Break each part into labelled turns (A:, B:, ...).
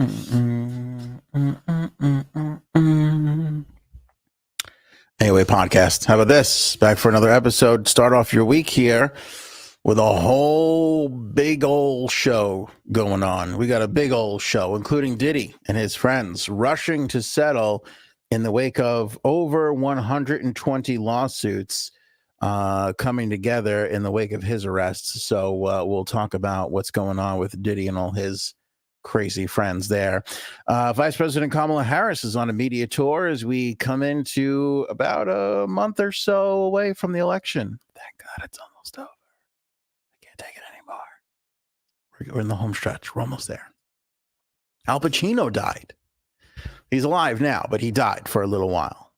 A: Anyway, podcast. How about this? Back for another episode. Start off your week here with a whole big old show going on. We got a big old show, including Diddy and his friends rushing to settle in the wake of over 120 lawsuits coming together in the wake of his arrests. So we'll talk about what's going on with Diddy and all his crazy friends there. Vice President Kamala Harris is on a media tour as we come into about a month or so away from the election. Thank God it's almost over. I can't take it anymore. We're in the home stretch. We're almost there. Al Pacino died. He's alive now, but he died for a little while.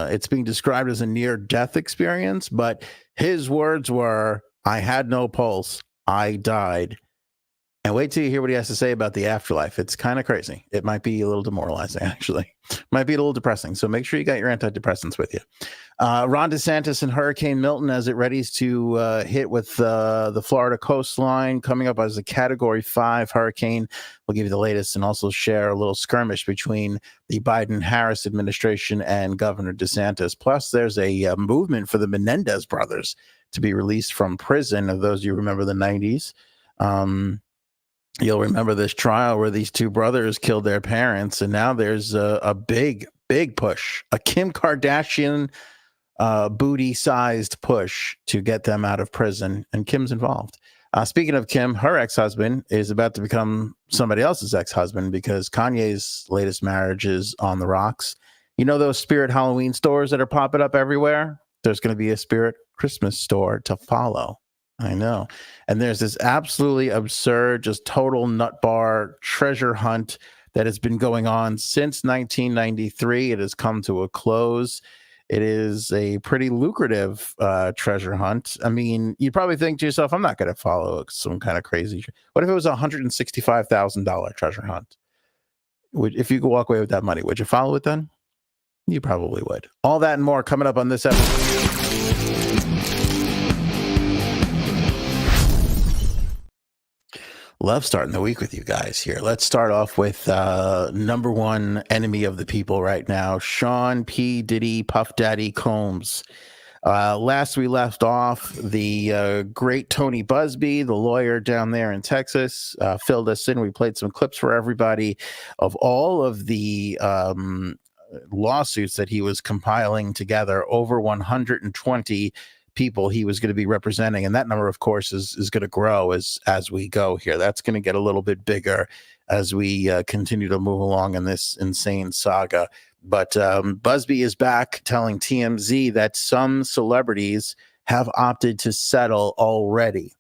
A: It's being described as a near-death experience, but his words were, "I had no pulse. I died." And wait till you hear what he has to say about the afterlife. It's kind of crazy. It might be a little demoralizing, actually. Might be a little depressing. So make sure you got your antidepressants with you. Ron Desantis and Hurricane Milton as it readies to hit with the Florida coastline, coming up as a Category 5 hurricane. We'll give you the latest and also share a little skirmish between the Biden-Harris administration and Governor DeSantis. Plus, there's a movement for the Menendez Brothers to be released from prison. Of those you remember the 90s. You'll remember this trial where these two brothers killed their parents, and now there's a big push, a Kim Kardashian booty-sized push to get them out of prison, and Kim's involved. Speaking of Kim, her ex-husband is about to become somebody else's ex-husband because Kanye's latest marriage is on the rocks. You know those Spirit Halloween stores that are popping up everywhere? There's going to be a Spirit Christmas store to follow. I know. And there's this absolutely absurd, just total nut bar treasure hunt that has been going on since 1993. It has come to a close. It is a pretty lucrative treasure hunt. I mean, you'd probably think to yourself, I'm not going to follow some kind of crazy. What if it was a $165,000 treasure hunt? If you could walk away with that money, would you follow it then? You probably would. All that and more coming up on this episode. Love starting the week with you guys here. Let's start off with number one enemy of the people right now, Sean P. Diddy Puff Daddy Combs. Last we left off, the great Tony Busby, the lawyer down there in Texas, filled us in. We played some clips for everybody of all of the lawsuits that he was compiling together, over 120 people he was going to be representing, and that number of course is going to grow as we go here. That's going to get a little bit bigger as we continue to move along in this insane saga. But Busby is back telling TMZ that some celebrities have opted to settle already.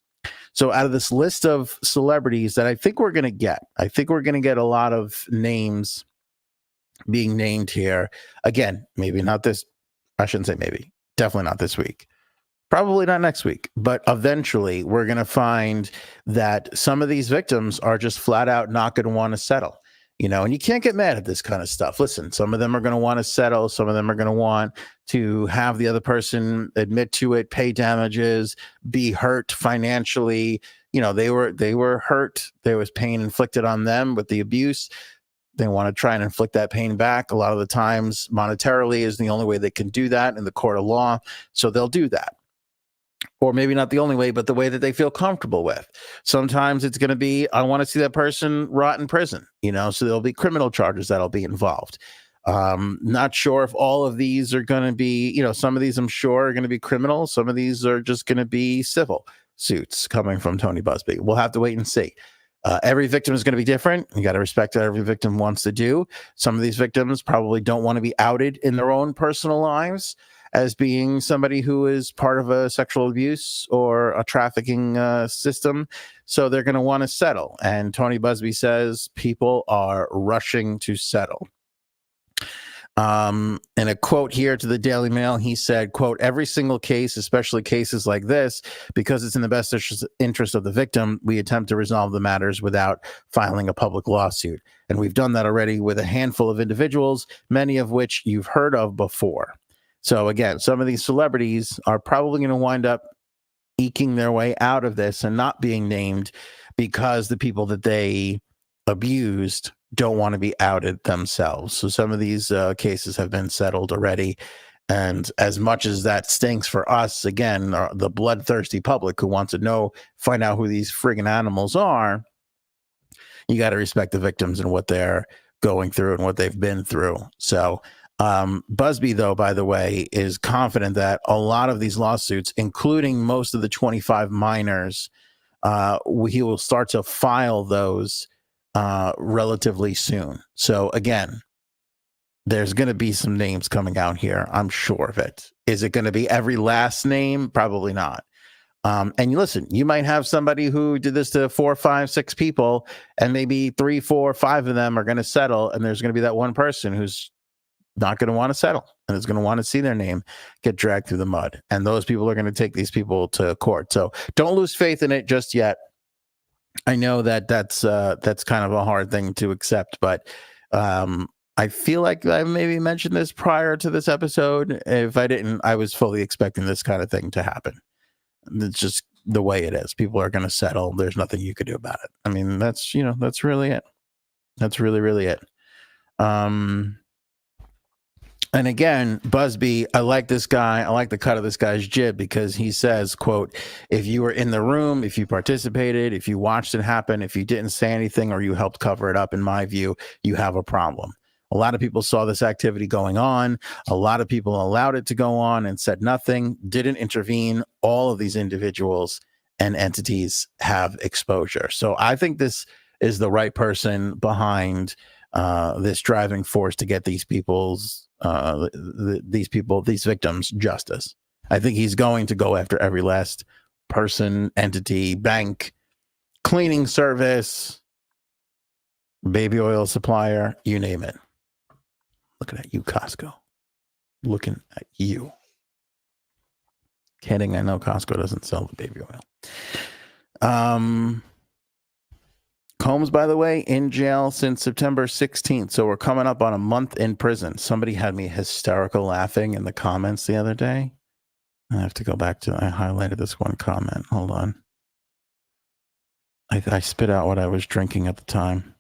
A: So out of this list of celebrities that I think we're going to get a lot of names being named here. Again, maybe not this, I shouldn't say maybe, definitely not this week. Probably not next week, but eventually we're going to find that some of these victims are just flat out not going to want to settle, and you can't get mad at this kind of stuff. Listen, some of them are going to want to settle. Some of them are going to want to have the other person admit to it, pay damages, be hurt financially. They were hurt. There was pain inflicted on them with the abuse. They want to try and inflict that pain back. A lot of the times monetarily is the only way they can do that in the court of law. So they'll do that. Or maybe not the only way, but the way that they feel comfortable with. Sometimes it's going to be, I want to see that person rot in prison, so there'll be criminal charges that'll be involved. Not sure if all of these are going to be, some of these I'm sure are going to be criminal. Some of these are just going to be civil suits coming from Tony Busby. We'll have to wait and see. Every victim is going to be different. You got to respect what every victim wants to do. Some of these victims probably don't want to be outed in their own personal lives as being somebody who is part of a sexual abuse or a trafficking system. So they're going to want to settle. And Tony Busby says people are rushing to settle. In a quote here to the Daily Mail, he said, quote, "Every single case, especially cases like this, because it's in the best interest of the victim, we attempt to resolve the matters without filing a public lawsuit. And we've done that already with a handful of individuals, many of which you've heard of before." So again, some of these celebrities are probably going to wind up eking their way out of this and not being named because the people that they abused don't want to be outed themselves. So some of these cases have been settled already. And as much as that stinks for us, again, the bloodthirsty public who wants to know, find out who these friggin' animals are, you got to respect the victims and what they're going through and what they've been through. So Busby, though, by the way, is confident that a lot of these lawsuits, including most of the 25 minors, he will start to file those relatively soon. So again, there's going to be some names coming out here. I'm sure of it. Is it going to be every last name? Probably not. And you listen, you might have somebody who did this to 4, 5, 6 people, and maybe 3, 4, 5 of them are going to settle. And there's going to be that one person who's not going to want to settle and is going to want to see their name get dragged through the mud. And those people are going to take these people to court. So don't lose faith in it just yet. I know that that's kind of a hard thing to accept, but I feel like I maybe mentioned this prior to this episode. If I didn't, I was fully expecting this kind of thing to happen. It's just the way it is. People are going to settle. There's nothing you could do about it. I mean, that's really it. That's really it. And again, Busby, I like this guy. I like the cut of this guy's jib because he says, quote, if you were in the room, if you participated, if you watched it happen, if you didn't say anything or you helped cover it up, in my view, you have a problem. A lot of people saw this activity going on. A lot of people allowed it to go on and said nothing, didn't intervene. All of these individuals and entities have exposure. So I think this is the right person behind this driving force to get these these victims justice. I think he's going to go after every last person, entity, bank, cleaning service, baby oil supplier, you name it. Looking at you, Costco. Looking at you. Kidding, I know Costco doesn't sell the baby oil. Combs, by the way, in jail since September 16th. So we're coming up on a month in prison. Somebody had me hysterical laughing in the comments the other day. I have to go back to, I highlighted this one comment. Hold on. I spit out what I was drinking at the time.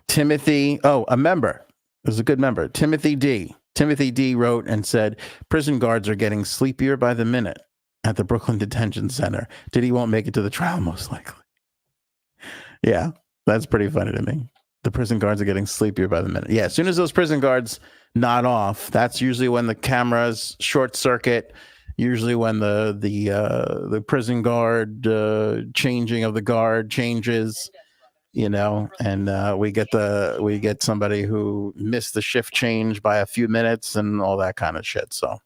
A: Timothy, a member. It was a good member. Timothy D wrote and said, prison guards are getting sleepier by the minute at the Brooklyn Detention Center. Diddy won't make it to the trial, most likely. Yeah, that's pretty funny to me. The prison guards are getting sleepier by the minute. Yeah, as soon as those prison guards nod off, that's usually when the cameras short circuit. Usually when the prison guard changing of the guard changes, and we get somebody who missed the shift change by a few minutes and all that kind of shit. So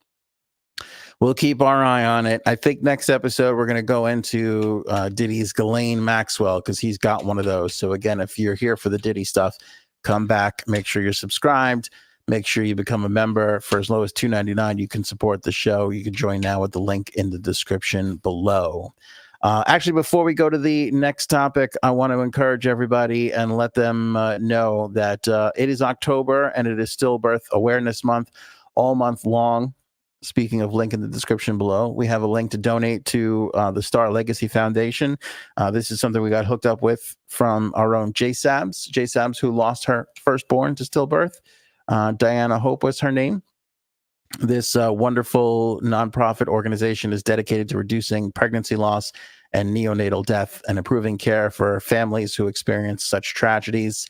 A: we'll keep our eye on it. I think next episode we're going to go into Diddy's Ghislaine Maxwell because he's got one of those. So again, if you're here for the Diddy stuff, come back. Make sure you're subscribed. Make sure you become a member. For as low as $2.99, you can support the show. You can join now with the link in the description below. Actually, before we go to the next topic, I want to encourage everybody and let them know that it is October and it is Stillbirth Awareness Month, all month long. Speaking of link in the description below, we have a link to donate to the Star Legacy Foundation. This is something we got hooked up with from our own J Sabs, who lost her firstborn to stillbirth. Diana Hope was her name. This wonderful nonprofit organization is dedicated to reducing pregnancy loss and neonatal death and improving care for families who experience such tragedies.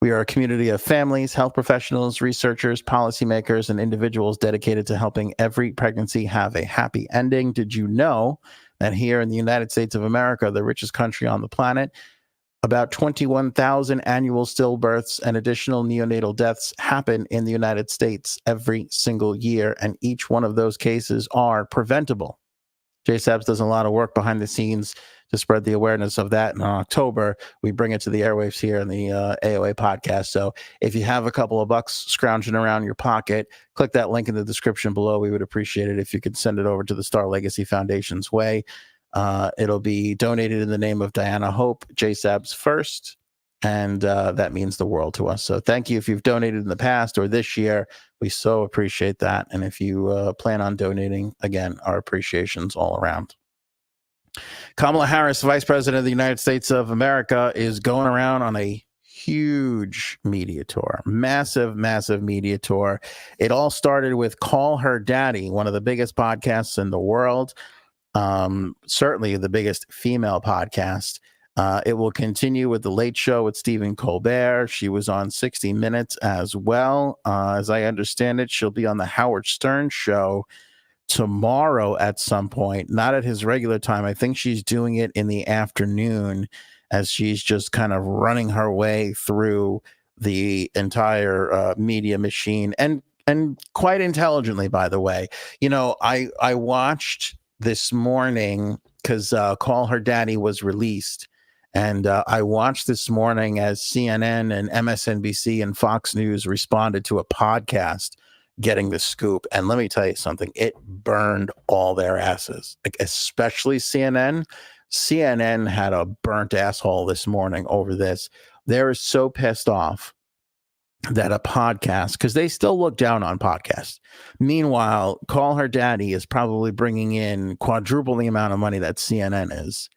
A: We are a community of families, health professionals, researchers, policymakers, and individuals dedicated to helping every pregnancy have a happy ending. Did you know that here in the United States of America, the richest country on the planet, about 21,000 annual stillbirths and additional neonatal deaths happen in the United States every single year, and each one of those cases are preventable. JSABS does a lot of work behind the scenes to spread the awareness of that. And in October, we bring it to the airwaves here in the AOA podcast. So if you have a couple of bucks scrounging around your pocket, click that link in the description below. We would appreciate it if you could send it over to the Star Legacy Foundation's way. It'll be donated in the name of Diana Hope, JSABS first, and that means the world to us. So thank you if you've donated in the past or this year. We so appreciate that. And if you plan on donating, again, our appreciations all around. Kamala Harris, Vice President of the United States of America, is going around on a huge media tour, massive, massive media tour. It all started with Call Her Daddy, one of the biggest podcasts in the world, certainly the biggest female podcast. It will continue with The Late Show with Stephen Colbert. She was on 60 Minutes as well. As I understand it, she'll be on the Howard Stern show tomorrow at some point, not at his regular time. I think she's doing it in the afternoon as she's just kind of running her way through the entire media machine, and quite intelligently, by the way. You know, I watched this morning because Call Her Daddy was released, and I watched this morning as CNN and MSNBC and Fox News responded to a podcast getting the scoop. And let me tell you something, it burned all their asses, like especially CNN. CNN had a burnt asshole this morning over this. They're so pissed off that a podcast, because they still look down on podcasts. Meanwhile, Call Her Daddy is probably bringing in quadruple the amount of money that CNN is.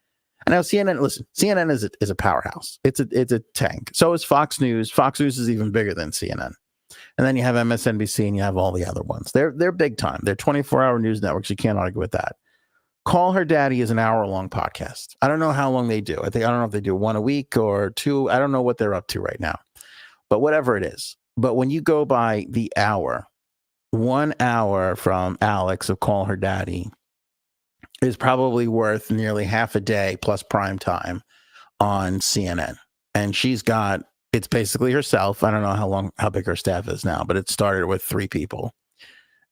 A: And now CNN, listen, CNN is a powerhouse. It's a tank. So is Fox News. Fox News is even bigger than CNN. And then you have MSNBC and you have all the other ones. They're big time. They're 24-hour news networks. You can't argue with that. Call Her Daddy is an hour-long podcast. I don't know how long they do. I don't know if they do one a week or two. I don't know what they're up to right now. But whatever it is. But when you go by the hour, 1 hour from Alex of Call Her Daddy is probably worth nearly half a day plus prime time on CNN. And it's basically herself. I don't know how big her staff is now, but it started with 3 people.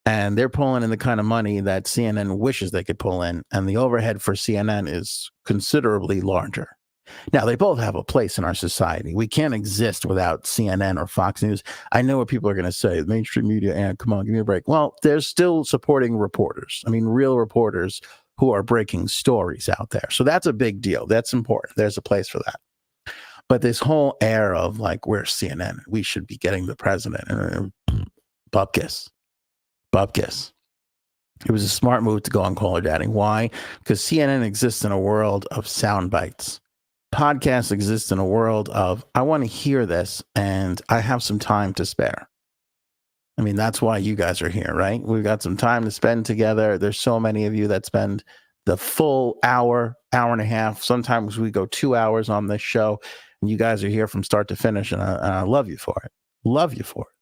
A: And they're pulling in the kind of money that CNN wishes they could pull in. And the overhead for CNN is considerably larger. Now, they both have a place in our society. We can't exist without CNN or Fox News. I know what people are going to say. Mainstream media, and come on, give me a break. Well, they're still supporting reporters. I mean, real reporters who are breaking stories out there. So that's a big deal. That's important. There's a place for that. But this whole air of like, we're CNN, we should be getting the president, and bupkis. It was a smart move to go on Call Her Daddy. Why? Because CNN exists in a world of sound bites. Podcasts exist in a world of, I want to hear this and I have some time to spare. I mean, that's why you guys are here, right? We've got some time to spend together. There's so many of you that spend the full hour and a half. Sometimes we go 2 hours on this show, and you guys are here from start to finish, and I love you for it. Love you for it.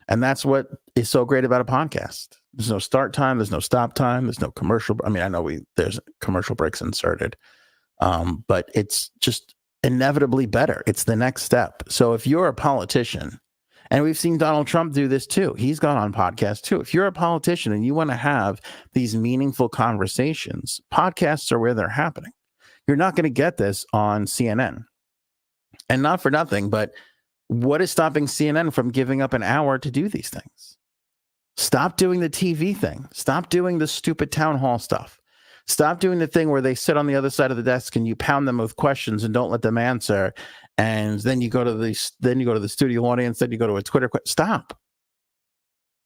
A: And that's what is so great about a podcast. There's no start time. There's no stop time. There's no commercial. I mean, I know there's commercial breaks inserted, but it's just inevitably better. It's the next step. So if you're a politician, and we've seen Donald Trump do this too. He's gone on podcasts too. If you're a politician and you want to have these meaningful conversations, podcasts are where they're happening. You're not going to get this on CNN. And not for nothing, but what is stopping CNN from giving up an hour to do these things? Stop doing the TV thing. Stop doing the stupid town hall stuff. Stop doing the thing where they sit on the other side of the desk and you pound them with questions and don't let them answer. And then you go to the studio audience, then you go to a Twitter. Stop.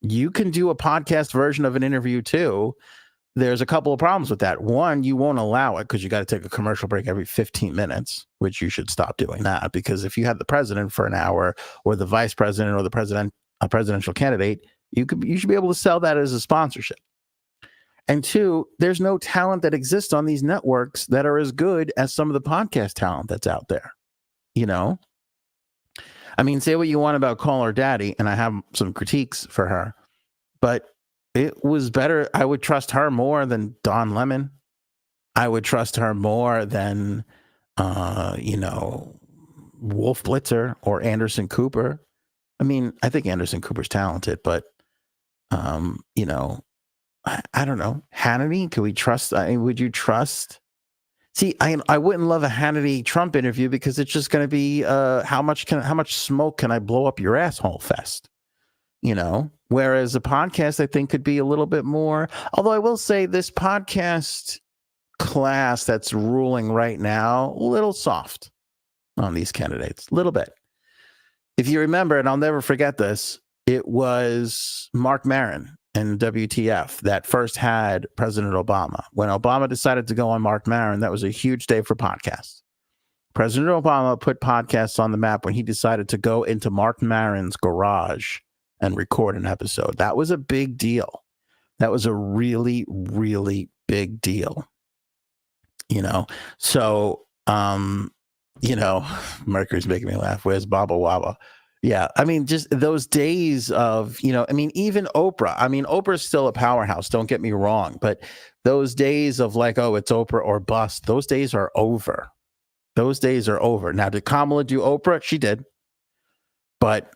A: You can do a podcast version of an interview too. There's a couple of problems with that. One, you won't allow it because you got to take a commercial break every 15 minutes, which you should stop doing that. Because if you had the president for an hour, or the vice president, or a presidential candidate, you should be able to sell that as a sponsorship. And two, there's no talent that exists on these networks that are as good as some of the podcast talent that's out there. You know, I mean, say what you want about Call Her Daddy, and I have some critiques for her, but it was better. I would trust her more than Don Lemon. I would trust her more than, Wolf Blitzer or Anderson Cooper. I mean, I think Anderson Cooper's talented, but, I don't know. Hannity, can we trust? Would you trust? See, I wouldn't love a Hannity Trump interview because it's just going to be how much smoke can I blow up your asshole fest, Whereas a podcast I think could be a little bit more. Although I will say this podcast class that's ruling right now, a little soft on these candidates, a little bit. If you remember, and I'll never forget this, it was Mark Maron and WTF that first had President Obama. When Obama decided to go on Mark Maron, that was a huge day for podcasts. President Obama put podcasts on the map when he decided to go into Mark Maron's garage and record an episode. That was a big deal. That was a really, really big deal. So, Mercury's making me laugh. Where's Baba Waba? Yeah, I mean, just those days of, even Oprah. I mean, Oprah's still a powerhouse, don't get me wrong. But those days of like, oh, it's Oprah or bust, those days are over. Those days are over. Now, did Kamala do Oprah? She did. But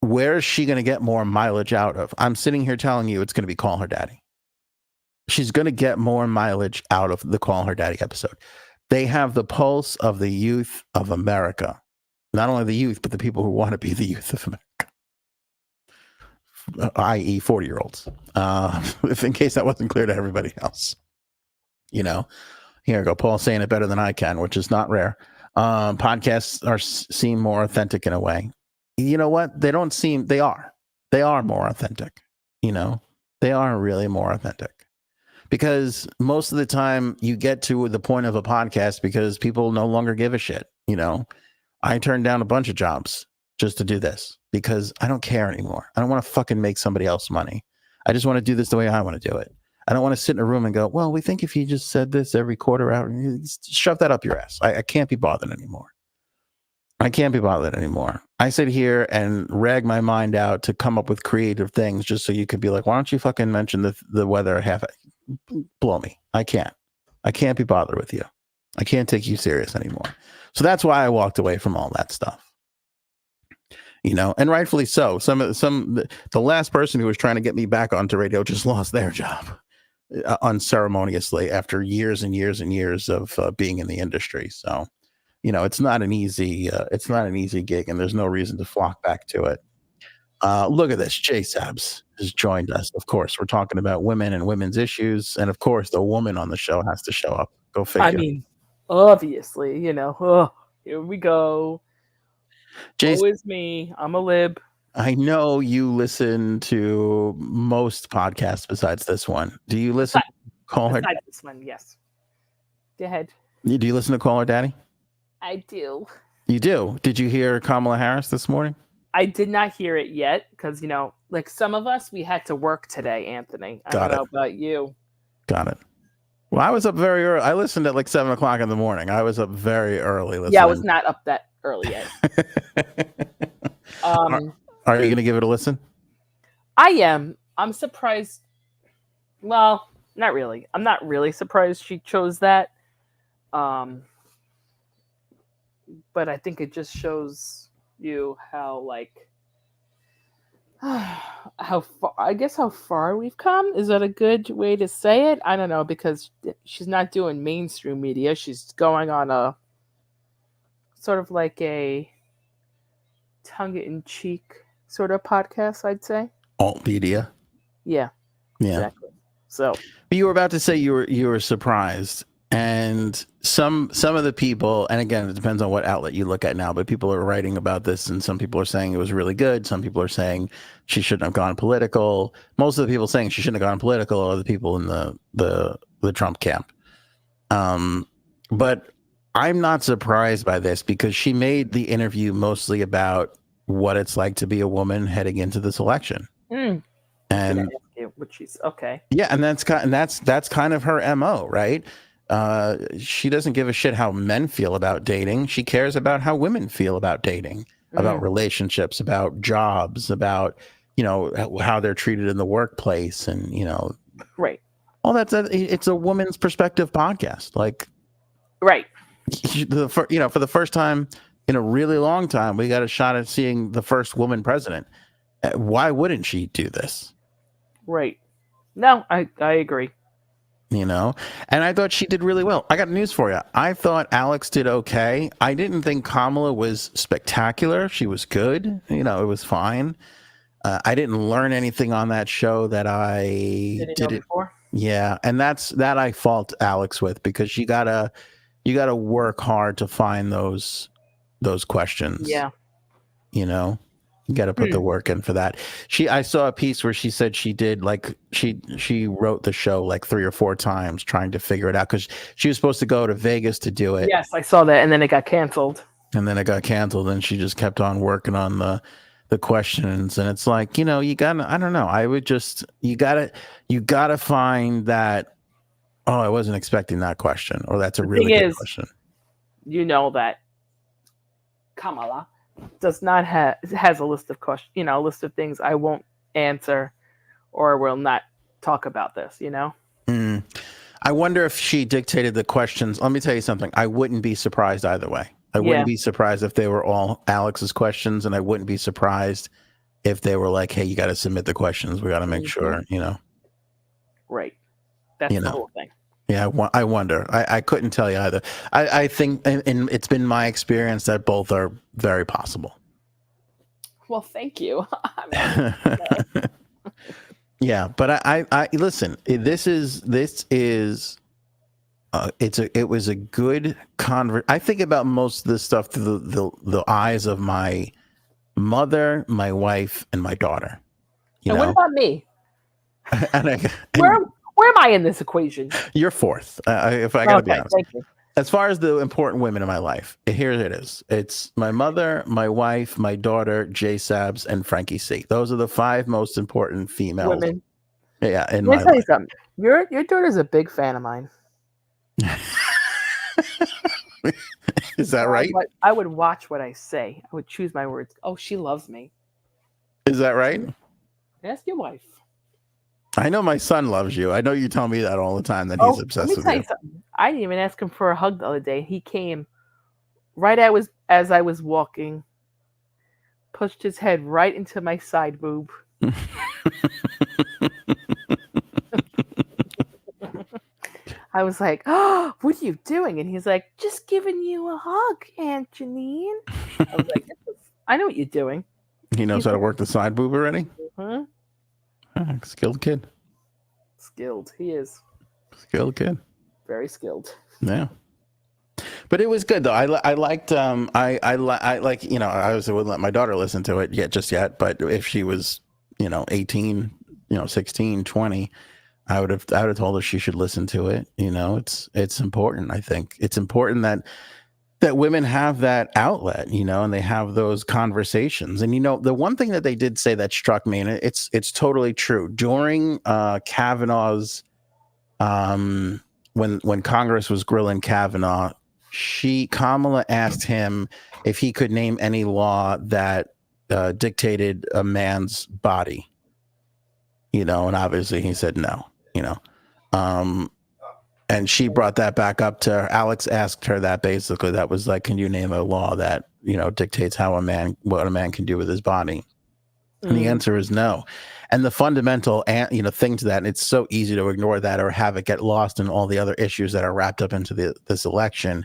A: where is she going to get more mileage out of? I'm sitting here telling you it's going to be Call Her Daddy. She's going to get more mileage out of the Call Her Daddy episode. They have the pulse of the youth of America. Not only the youth, but the people who want to be the youth of America, i.e. 40-year-olds, if in case that wasn't clear to everybody else. Here I go. Paul saying it better than I can, which is not rare. Podcasts seem more authentic in a way. You know what? They are more authentic. They are really more authentic. Because most of the time you get to the point of a podcast because people no longer give a shit. I turned down a bunch of jobs just to do this because I don't care anymore. I don't want to fucking make somebody else money. I just want to do this the way I want to do it. I don't want to sit in a room and go, well, we think if you just said this every quarter hour, shove that up your ass. I can't be bothered anymore. I sit here and rag my mind out to come up with creative things just so you could be like, why don't you fucking mention the weather half? Blow me. I can't be bothered with you. I can't take you serious anymore. So that's why I walked away from all that stuff. And rightfully so. The last person who was trying to get me back onto radio just lost their job unceremoniously after years and years and years of being in the industry. So, it's not an easy gig, and there's no reason to flock back to it. Look at this. Jay Sabs has joined us. Of course, we're talking about women and women's issues. And of course, the woman on the show has to show up. Go figure.
B: I mean, obviously, here we go.
A: Jay,
B: always me. I'm a lib.
A: I know you listen to most podcasts besides this one. Do you listen to Call Her Daddy?
B: This one, yes. Go ahead.
A: Do you listen to Call Her Daddy?
B: I do.
A: You do? Did you hear Kamala Harris this morning?
B: I did not hear it yet because, like some of us, we had to work today, Anthony. I don't know about you.
A: Got it. Well, I was up very early. I listened at like 7 o'clock in the morning. I was up very early listening.
B: Yeah, I was not up that early yet.
A: Are you going to give it a listen?
B: I am. I'm surprised. Well, not really. I'm not really surprised she chose that. But I think it just shows you how how far we've come. Is that a good way to say it? I don't know, because she's not doing mainstream media. She's going on a sort of like a tongue-in-cheek sort of podcast, I'd say.
A: Alt media.
B: Yeah. Exactly. So
A: you were about to say you were surprised. And some of the people, and again, it depends on what outlet you look at now, but people are writing about this, and some people are saying it was really good. Some people are saying she shouldn't have gone political. Most of the people saying she shouldn't have gone political are the people in the Trump camp. But I'm not surprised by this because she made the interview mostly about what it's like to be a woman heading into this election. And
B: which is okay.
A: Yeah, and that's kind of her MO, right? She doesn't give a shit how men feel about dating. She cares about how women feel about dating, about relationships, about jobs, about, how they're treated in the workplace, and,
B: right.
A: All that's it's a woman's perspective podcast. Like,
B: right.
A: For the first time in a really long time, we got a shot at seeing the first woman president. Why wouldn't she do this?
B: Right. No, I agree.
A: And I thought she did really well. I got news for you. I thought Alex did okay. I didn't think Kamala was spectacular. She was good. It was fine. I didn't learn anything on that show that I did it before. Yeah, and that I fault Alex with, because you gotta work hard to find those questions.
B: Yeah.
A: You got to put the work in for that. I saw a piece where she said she did like she wrote the show like 3 or 4 times trying to figure it out because she was supposed to go to Vegas to do it.
B: Yes, I saw that, and then it got canceled.
A: And then it got canceled, and she just kept on working on the questions. And it's like, you know, you gotta, I don't know. I would just, you gotta find that. Oh, I wasn't expecting that question, or that's a really good question.
B: You know that Kamala does not has a list of questions, you know, a list of things I won't answer or will not talk about this, you know?
A: I wonder if she dictated the questions. Let me tell you something. I wouldn't be surprised either way. I wouldn't be surprised if they were all Alex's questions, and I wouldn't be surprised if they were like, hey, you got to submit the questions. We got to make sure, you know.
B: Right. That's the whole thing.
A: Yeah, I wonder. I couldn't tell you either. I think, and it's been my experience that both are very possible.
B: Well, thank you.
A: Yeah, but I listen. It was a good conversation. I think about most of this stuff through the eyes of my mother, my wife, and my daughter.
B: And what about me?
A: and
B: Where am I in this equation?
A: You're fourth. If I gotta be honest.
B: Thank you.
A: As far as the important women in my life, here it is. It's my mother, my wife, my daughter, J Sabs, and Frankie C. Those are the 5 most important female
B: women.
A: Yeah, in
B: my life. Let me tell you something. Your daughter's a big fan of mine.
A: Is that right?
B: I would watch what I say. I would choose my words. Oh, she loves me.
A: Is that right?
B: Ask your wife.
A: I know my son loves you. I know you tell me that all the time, that he's obsessed with you.
B: Let me tell you something. I didn't even ask him for a hug the other day. He came right as I was walking, pushed his head right into my side boob. I was like, oh, what are you doing? And he's like, just giving you a hug, Aunt Janine. I was like, I know what you're doing.
A: He knows how to work the side boob already? Skilled kid.
B: Skilled. He is.
A: Skilled kid.
B: Very skilled.
A: Yeah. But it was good though. I liked I like, you know, I wouldn't let my daughter listen to it yet, but if she was, you know, 18, you know, 16, 20, I would have told her she should listen to it. You know, it's important. I think it's important that women have that outlet, you know, and they have those conversations. And, you know, the one thing that they did say that struck me, and it's totally true, during Kavanaugh's, when Congress was grilling Kavanaugh, Kamala asked him if he could name any law that dictated a man's body, you know, and obviously he said no, you know. And she brought that back up to her. Alex asked her that basically. That was like, can you name a law that, you know, dictates what a man can do with his body? And the answer is no. And the fundamental, you know, thing to that, and it's so easy to ignore that or have it get lost in all the other issues that are wrapped up into this election.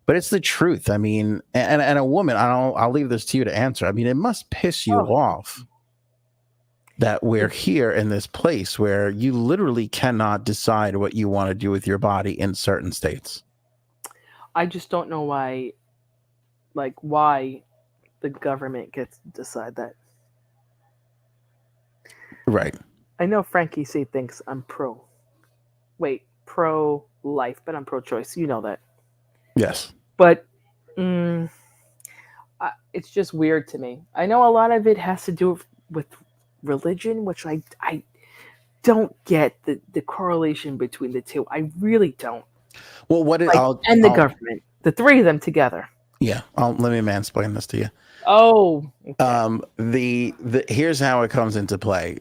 A: But it's the truth. I mean, and a woman, I'll leave this to you to answer. I mean, it must piss you off that we're here in this place where you literally cannot decide what you want to do with your body in certain states.
B: I just don't know why the government gets to decide that.
A: Right.
B: I know Frankie C thinks I'm pro-life, but I'm pro-choice. You know that.
A: Yes.
B: But it's just weird to me. I know a lot of it has to do with religion, which I don't get the correlation between the two. I really don't.
A: Well,
B: the government, the 3 of them together.
A: Yeah, let me mansplain this to you.
B: Oh, okay.
A: Here's how it comes into play.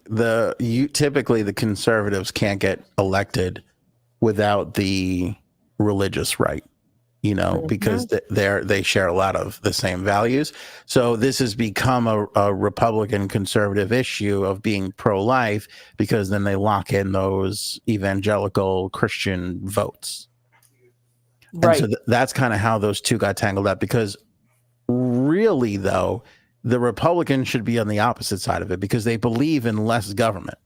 A: Typically the conservatives can't get elected without the religious right. You know, because they share a lot of the same values. So this has become a Republican conservative issue of being pro-life, because then they lock in those evangelical Christian votes. Right. And so that's kind of how those two got tangled up, because really, though, the Republicans should be on the opposite side of it because they believe in less government.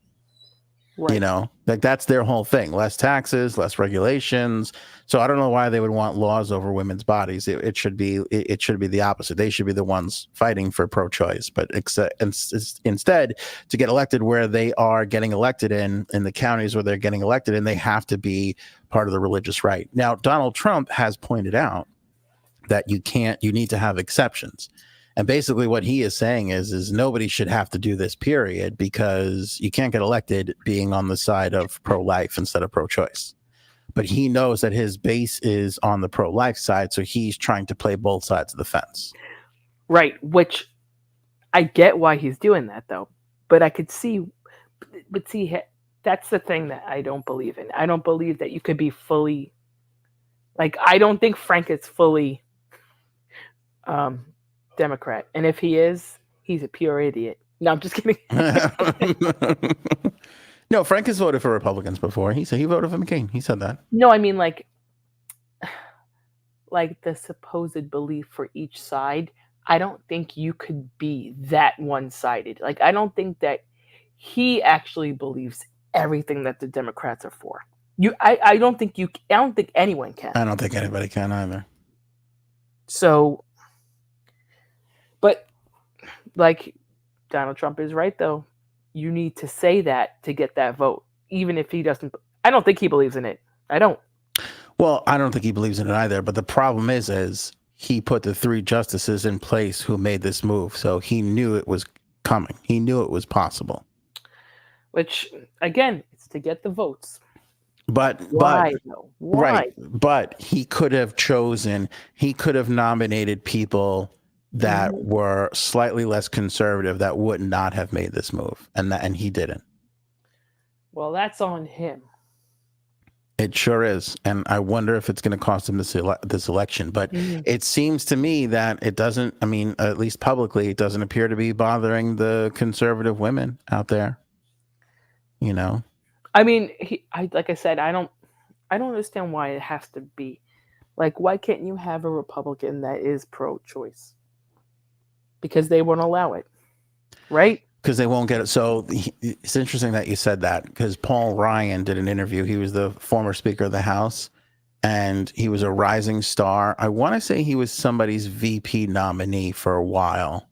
B: Right.
A: You know, like that's their whole thing: less taxes, less regulations. So I don't know why they would want laws over women's bodies. It should be the opposite. They should be the ones fighting for pro-choice. But instead, to get elected where they are getting elected in the counties where they're getting elected in, they have to be part of the religious right. Now, Donald Trump has pointed out that you need to have exceptions. And basically what he is saying is nobody should have to do this, period, because you can't get elected being on the side of pro-life instead of pro-choice. But he knows that his base is on the pro-life side, so he's trying to play both sides of the fence.
B: Right, which I get why he's doing that, though. But I could see, that's the thing that I don't believe in. I don't believe that you could be fully, like, I don't think Frank is fully Democrat. And if he is, he's a pure idiot. No, I'm just kidding.
A: No, Frank has voted for Republicans before. He said he voted for McCain. He said that.
B: No, I mean like the supposed belief for each side. I don't think you could be that one-sided. Like, I don't think that he actually believes everything that the Democrats are for. I don't think anyone can.
A: I don't think anybody can either.
B: So, but like Donald Trump is right, though. You need to say that to get that vote, even if he doesn't. I don't think he believes in it. I don't.
A: Well, I don't think he believes in it either. But the problem is he put the 3 justices in place who made this move. So he knew it was coming. He knew it was possible.
B: Which, again, it's to get the votes.
A: But
B: why though? Why?
A: Right. But he could have nominated people that were slightly less conservative that would not have made this move, and he didn't.
B: Well, that's on him.
A: It sure is, and I wonder if it's going to cost him this election. But it seems to me that it doesn't. I mean, at least publicly, it doesn't appear to be bothering the conservative women out there. You know,
B: I mean, like I said, I don't understand why it has to be. Like, why can't you have a Republican that is pro-choice? Because they won't allow it, right?
A: Because they won't get it. So it's interesting that you said that, because Paul Ryan did an interview. He was the former Speaker of the House, and he was a rising star. I want to say he was somebody's VP nominee for a while.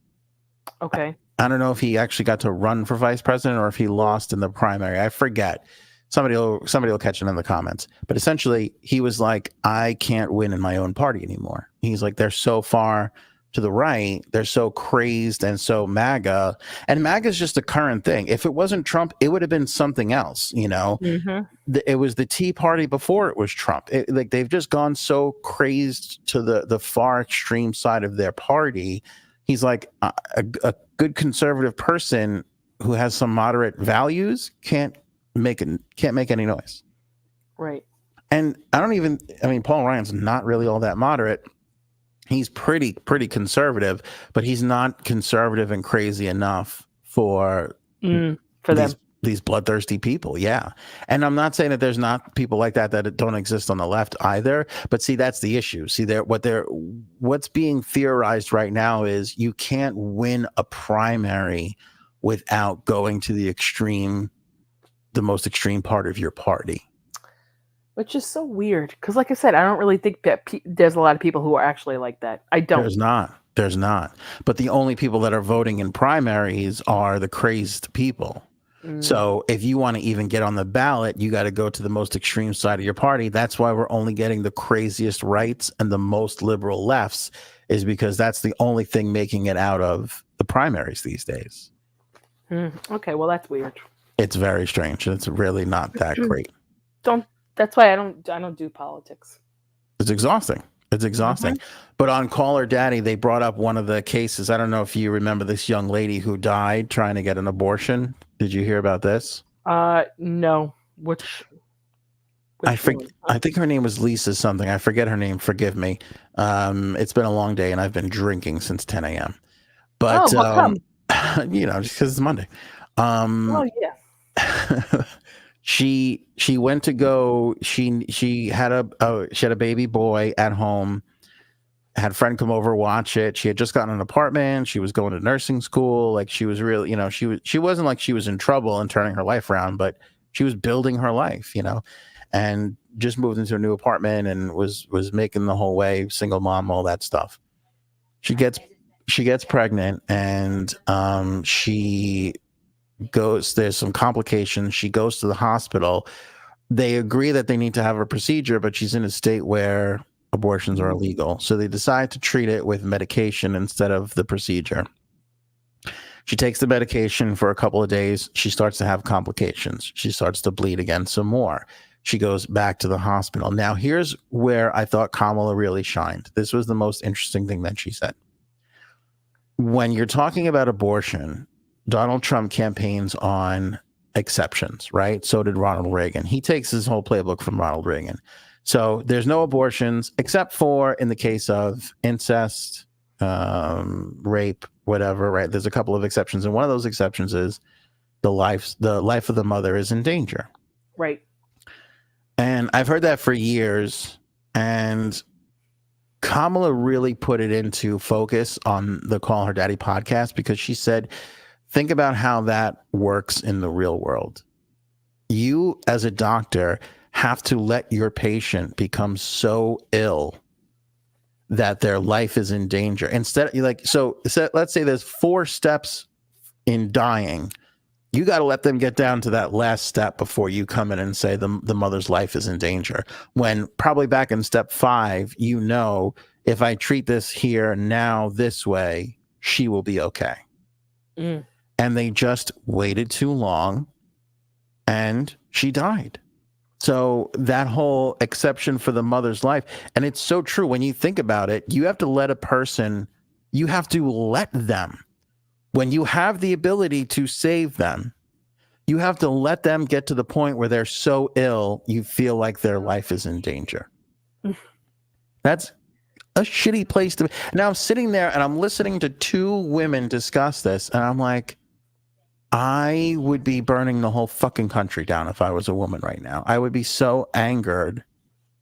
B: Okay.
A: I don't know if he actually got to run for vice president or if he lost in the primary. I forget. Somebody will catch it in the comments. But essentially, he was like, I can't win in my own party anymore. He's like, they're so far to the right, they're so crazed and so MAGA, and MAGA is just a current thing. If it wasn't Trump, it would have been something else. You know, it was the Tea Party before it was Trump. Like, they've just gone so crazed to the far extreme side of their party. He's like, a good conservative person who has some moderate values can't make any noise.
B: Right.
A: And I mean, Paul Ryan's not really all that moderate. He's pretty conservative, but he's not conservative and crazy enough for
B: them.
A: These bloodthirsty people. Yeah. And I'm not saying that there's not people like that don't exist on the left either. But see, that's the issue. See, what's being theorized right now is you can't win a primary without going to the most extreme part of your party.
B: Which is so weird, because like I said, I don't really think that there's a lot of people who are actually like that. I don't.
A: There's not. But the only people that are voting in primaries are the crazed people. So if you want to even get on the ballot, you got to go to the most extreme side of your party. That's why we're only getting the craziest rights and the most liberal lefts, is because that's the only thing making it out of the primaries these days.
B: Okay, well, that's weird.
A: It's very strange. It's really not that great.
B: That's why I don't do politics.
A: It's exhausting. But on Call Her Daddy, they brought up one of the cases. I don't know if you remember this young lady who died trying to get an abortion. Did you hear about this?
B: No. Which
A: I think her name was Lisa something. I forget her name. Forgive me. It's been a long day and I've been drinking since 10 a.m. But
B: how come?
A: Just because it's Monday.
B: Yeah.
A: She went to go. She had a baby boy at home. Had a friend come over, watch it. She had just gotten an apartment. She was going to nursing school. Like, she was really, she wasn't like she was in trouble and turning her life around, but She was building her life, and just moved into a new apartment and was making the whole way, single mom, all that stuff. She gets pregnant, and she goes, there's some complications. She goes to the hospital. They agree that they need to have a procedure, but she's in a state where abortions are illegal. So they decide to treat it with medication instead of the procedure. She takes the medication for a couple of days. She starts to have complications. She starts to bleed again some more. She goes back to the hospital. Now, here's where I thought Kamala really shined. This was the most interesting thing that she said. When you're talking about abortion, Donald Trump campaigns on exceptions, right? So did Ronald Reagan. He takes his whole playbook from Ronald Reagan. So there's no abortions except for in the case of incest, rape, whatever, right? There's a couple of exceptions. And one of those exceptions is the life of the mother is in danger.
B: Right.
A: And I've heard that for years. And Kamala really put it into focus on the Call Her Daddy podcast, because she said, think about how that works in the real world. You, as a doctor, have to let your patient become so ill that their life is in danger. Instead, so let's say there's 4 steps in dying. You got to let them get down to that last step before you come in and say the mother's life is in danger. When probably back in step 5, if I treat this here now this way, she will be okay. And they just waited too long and she died. So that whole exception for the mother's life, and it's so true when you think about it, you have to let them. When you have the ability to save them, you have to let them get to the point where they're so ill, you feel like their life is in danger. That's a shitty place to be. Now I'm sitting there and I'm listening to 2 women discuss this, and I'm like, I would be burning the whole fucking country down if I was a woman right now. I would be so angered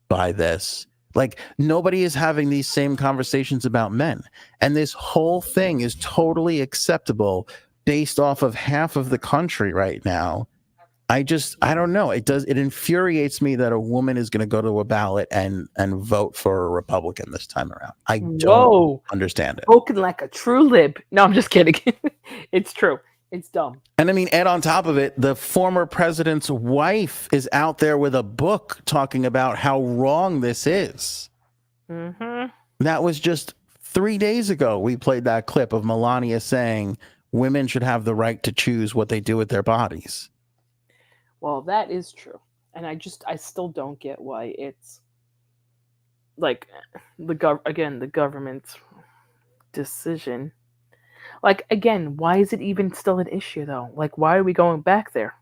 A: by this. Like, nobody is having these same conversations about men. And this whole thing is totally acceptable based off of half of the country right now. I don't know. It infuriates me that a woman is going to go to a ballot and vote for a Republican this time around. I don't understand it.
B: Spoken like a true lib. No, I'm just kidding. It's true. It's dumb.
A: And I mean, add on top of it, the former president's wife is out there with a book talking about how wrong this is.
B: Mm-hmm.
A: That was just 3 days ago. We played that clip of Melania saying women should have the right to choose what they do with their bodies.
B: Well, that is true. And I still don't get why it's like the government's decision. Like, again, why is it even still an issue, though? Like, why are we going back there?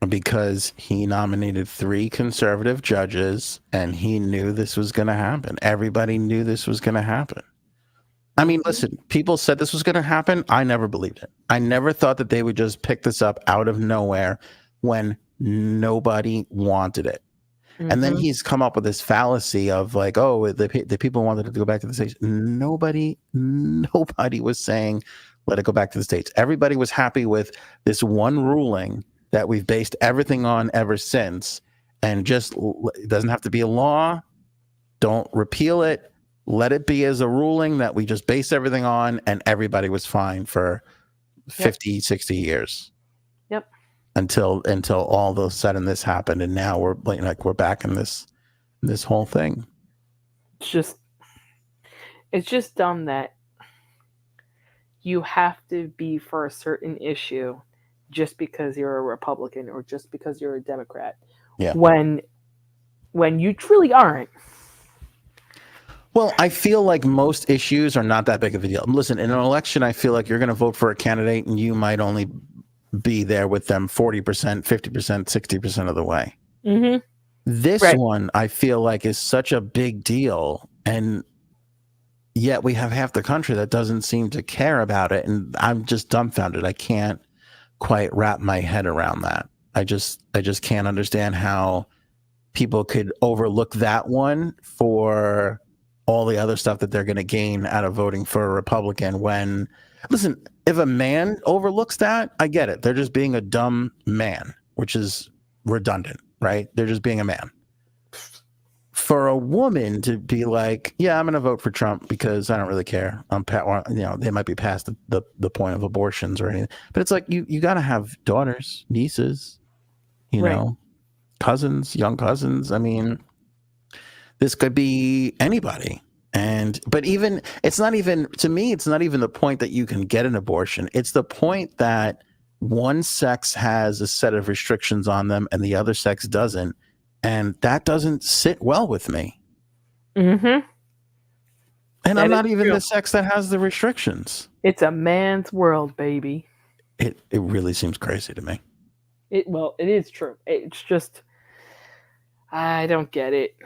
A: Because he nominated 3 conservative judges, and he knew this was going to happen. Everybody knew this was going to happen. I mean, listen, people said this was going to happen. I never believed it. I never thought that they would just pick this up out of nowhere when nobody wanted it. Mm-hmm. And then he's come up with this fallacy of like, oh, the people wanted it to go back to the States. Nobody was saying, let it go back to the States. Everybody was happy with this one ruling that we've based everything on ever since. And just, it doesn't have to be a law. Don't repeal it. Let it be as a ruling that we just base everything on. And everybody was fine for 50, 60 years.
B: Yep.
A: Until all of a sudden this happened, and now we're back in this whole thing.
B: It's just dumb that you have to be for a certain issue just because you're a Republican or just because you're a Democrat.
A: Yeah.
B: When you truly aren't.
A: Well, I feel like most issues are not that big of a deal. Listen, in an election, I feel like you're going to vote for a candidate and you might only be there with them 40%, 50%, 60% of the way.
B: Mm-hmm.
A: This one, I feel like, is such a big deal, and yet we have half the country that doesn't seem to care about it, and I'm just dumbfounded. I can't quite wrap my head around that. I just can't understand how people could overlook that one for all the other stuff that they're going to gain out of voting for a Republican when, listen, if a man overlooks that, I get it. They're just being a dumb man. which is redundant, right? They're just being a man. For a woman to be like, yeah, I'm going to vote for Trump because I don't really care. They might be past the point of abortions or anything, but it's like you got to have daughters, nieces, cousins, young cousins. I mean, this could be anybody. But even it's not even the point that you can get an abortion. It's the point that one sex has a set of restrictions on them and the other sex doesn't. And that doesn't sit well with me.
B: Mm-hmm.
A: And I'm not even the sex that has the restrictions.
B: It's a man's world, baby.
A: It really seems crazy to me.
B: It is true. It's just, I don't get it.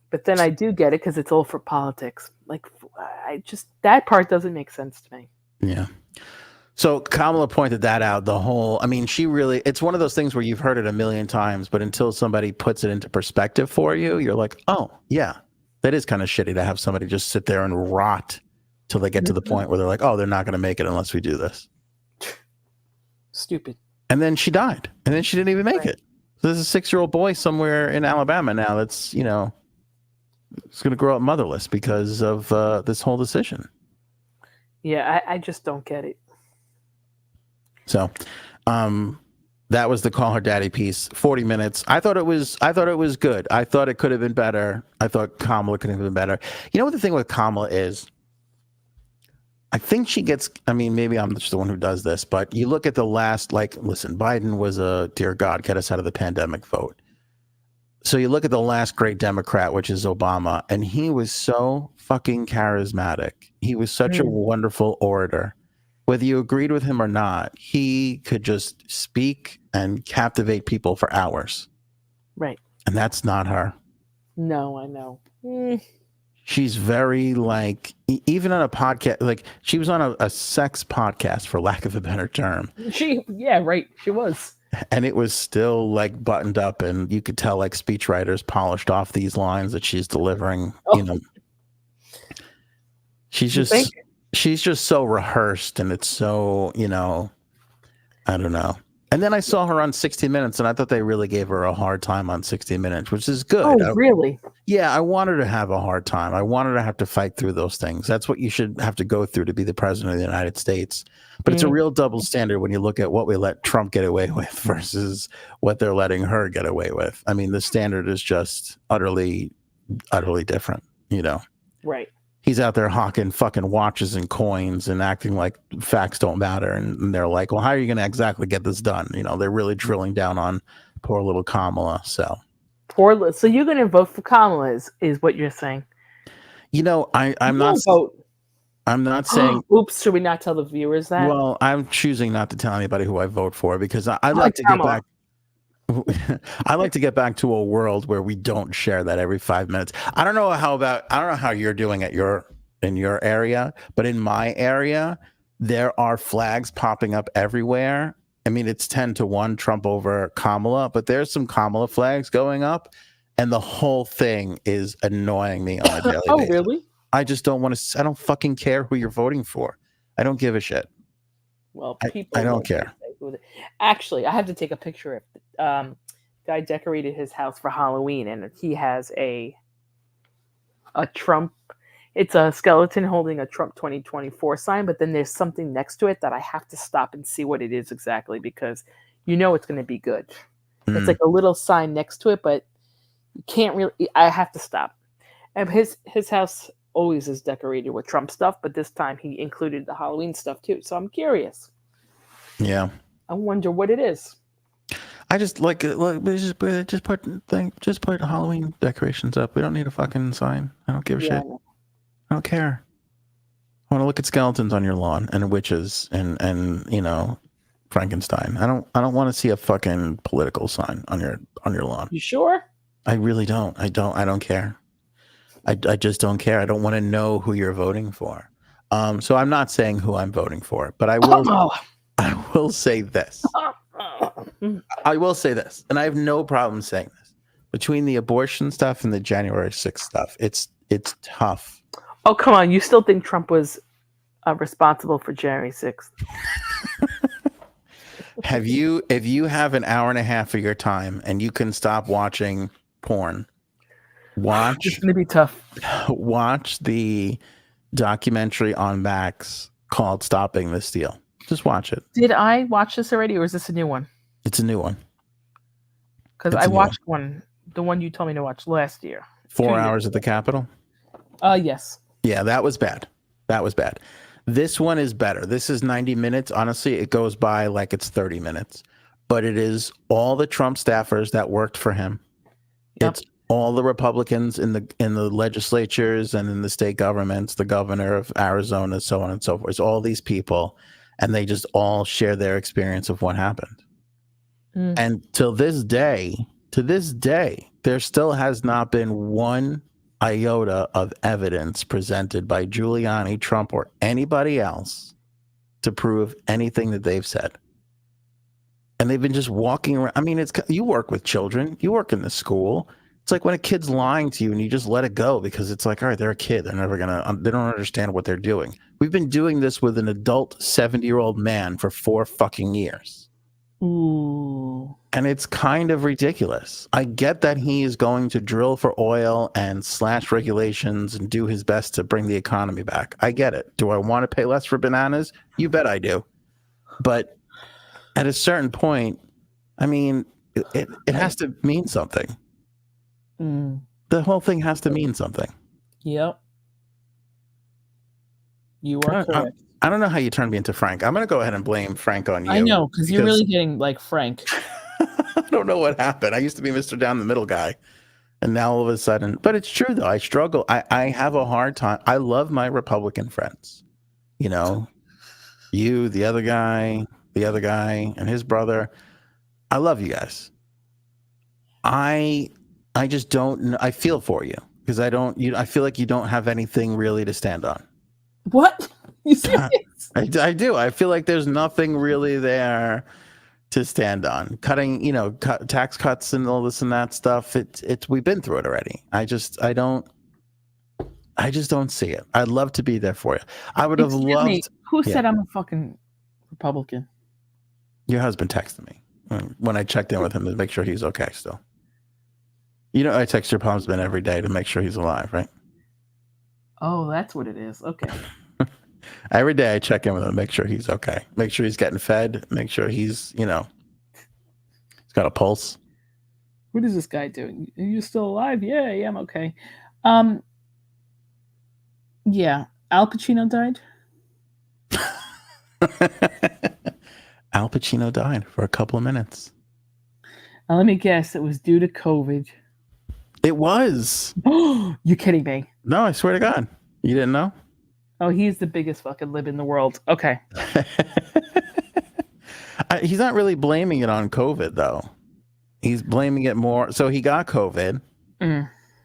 B: But then I do get it because it's all for politics. Like, that part doesn't make sense to me.
A: Yeah. So Kamala pointed that out. It's one of those things where you've heard it a million times, but until somebody puts it into perspective for you, you're like, oh, yeah, that is kind of shitty to have somebody just sit there and rot till they get to the point where they're like, oh, they're not going to make it unless we do this.
B: Stupid.
A: And then she died. And then she didn't even make it. So there's a 6-year-old boy somewhere in Alabama now that's, it's going to grow up motherless because of this whole decision.
B: Yeah, I just don't get it.
A: So, that was the Call Her Daddy piece. 40 minutes. I thought it was good. I thought it could have been better. I thought Kamala could have been better. You know what the thing with Kamala is? I think she gets, maybe I'm just the one who does this, but you look at the last, listen, Biden was a, dear God, get us out of the pandemic vote. So you look at the last great Democrat, which is Obama, and he was so fucking charismatic. He was such a wonderful orator. Whether you agreed with him or not, he could just speak and captivate people for hours.
B: Right.
A: And that's not her.
B: No, I know.
A: She's very even on a podcast, she was on a sex podcast, for lack of a better term.
B: She was.
A: And it was still buttoned up, and you could tell speechwriters polished off these lines that she's delivering.
B: Oh.
A: She's just so rehearsed, and it's so, I don't know. And then I saw her on 60 Minutes, and I thought they really gave her a hard time on 60 Minutes, which is good.
B: Oh, really?
A: Yeah, I want her to have a hard time. I want her to have to fight through those things. That's what you should have to go through to be the president of the United States. But it's a real double standard when you look at what we let Trump get away with versus what they're letting her get away with. The standard is just utterly, utterly different,
B: Right.
A: He's out there hawking fucking watches and coins and acting like facts don't matter. And they're like, well, how are you going to exactly get this done? They're really drilling down on poor little Kamala. So
B: you're going to vote for Kamala is what you're saying.
A: I'm not vote. I'm not saying.
B: Oops, should we not tell the viewers that?
A: Well, I'm choosing not to tell anybody who I vote for because I like to get back. I like to get back to a world where we don't share that every 5 minutes. I don't know how you're doing in your area, but in my area, there are flags popping up everywhere. It's 10-1 Trump over Kamala, but there's some Kamala flags going up, and the whole thing is annoying me on a daily basis.
B: Oh, really?
A: I just don't want to. I don't fucking care who you're voting for. I don't give a shit.
B: Well,
A: I don't care.
B: Actually, I have to take a picture of it. Guy decorated his house for Halloween, and he has a Trump. It's a skeleton holding a Trump 2024 sign, but then there's something next to it that I have to stop and see what it is exactly because it's going to be good. It's like a little sign next to it, but you can't really. I have to stop. And his house always is decorated with Trump stuff, but this time he included the Halloween stuff too. So I'm curious.
A: Yeah. I
B: wonder what it is.
A: I just just put Halloween decorations up. We don't need a fucking sign. I don't give a shit. I don't care. I want to look at skeletons on your lawn and witches and Frankenstein. I don't want to see a fucking political sign on your lawn.
B: You sure?
A: I really don't. I don't care. I just don't care. I don't want to know who you're voting for. So I'm not saying who I'm voting for, but I will. I will say this. I will say this, and I have no problem saying this. Between the abortion stuff and the January 6th stuff, it's tough.
B: Oh, come on. You still think Trump was responsible for January 6th?
A: if you have an hour and a half of your time and you can stop watching porn,
B: It's
A: watch
B: gonna be tough.
A: the documentary on Max called "Stopping the Steal." Just watch it.
B: Did I watch this already, or is this a new one?
A: It's a new one.
B: Because
A: It's
B: I
A: a new
B: watched one, the one you told me to watch last year.
A: 4 hours at the Capitol.
B: Yes.
A: Yeah, that was bad. That was bad. This one is better. This is 90 minutes. Honestly, it goes by like it's 30 minutes. But it is all the Trump staffers that worked for him.
B: Yep.
A: It's all the Republicans in the legislatures and in the state governments, the governor of Arizona, so on and so forth. It's all these people, and they just all share their experience of what happened. And to this day, there still has not been one iota of evidence presented by Giuliani, Trump, or anybody else to prove anything that they've said. And they've been just walking around. I mean, you work with children, you work in the school. It's like when a kid's lying to you and you just let it go because it's like, all right, they're a kid. They're never they don't understand what they're doing. We've been doing this with an adult 70-year-old man for 4 fucking years.
B: Ooh.
A: And it's kind of ridiculous. I get that he is going to drill for oil and slash regulations and do his best to bring the economy back. I get it. Do I want to pay less for bananas? You bet I do. But at a certain point, I mean, it has to mean something. The whole thing has to mean something.
B: Yep. You are correct.
A: I don't know how you turned me into Frank. I'm going to go ahead and blame Frank on you.
B: I know, because you're really getting like Frank.
A: I don't know what happened. I used to be Mr. Down the Middle guy. And now all of a sudden, but it's true though. I struggle. I have a hard time. I love my Republican friends. You know, you, the other guy, and his brother. I love you guys. I just don't. I feel for you because I feel like you don't have anything really to stand on.
B: What? You serious?
A: I do. I feel like there's nothing really there to stand on. Cutting, tax cuts and all this and that stuff. We've been through it already. I just don't see it. I'd love to be there for you. I would have loved.
B: Who said I'm a fucking Republican?
A: Your husband texted me when I checked in with him to make sure he's okay still. I text your husband every day to make sure he's alive, right?
B: Oh, that's what it is. Okay.
A: Every day I check in with him to make sure he's okay. Make sure he's getting fed. Make sure he's, he's got a pulse.
B: What is this guy doing? Are you still alive? Yeah, I'm okay. Yeah. Al Pacino died?
A: Al Pacino died for a couple of minutes.
B: Now, let me guess. It was due to COVID.
A: It was.
B: You kidding me?
A: No, I swear to God. You didn't know?
B: Oh, he's the biggest fucking lib in the world. Okay.
A: He's not really blaming it on COVID, though. He's blaming it more. So he got COVID.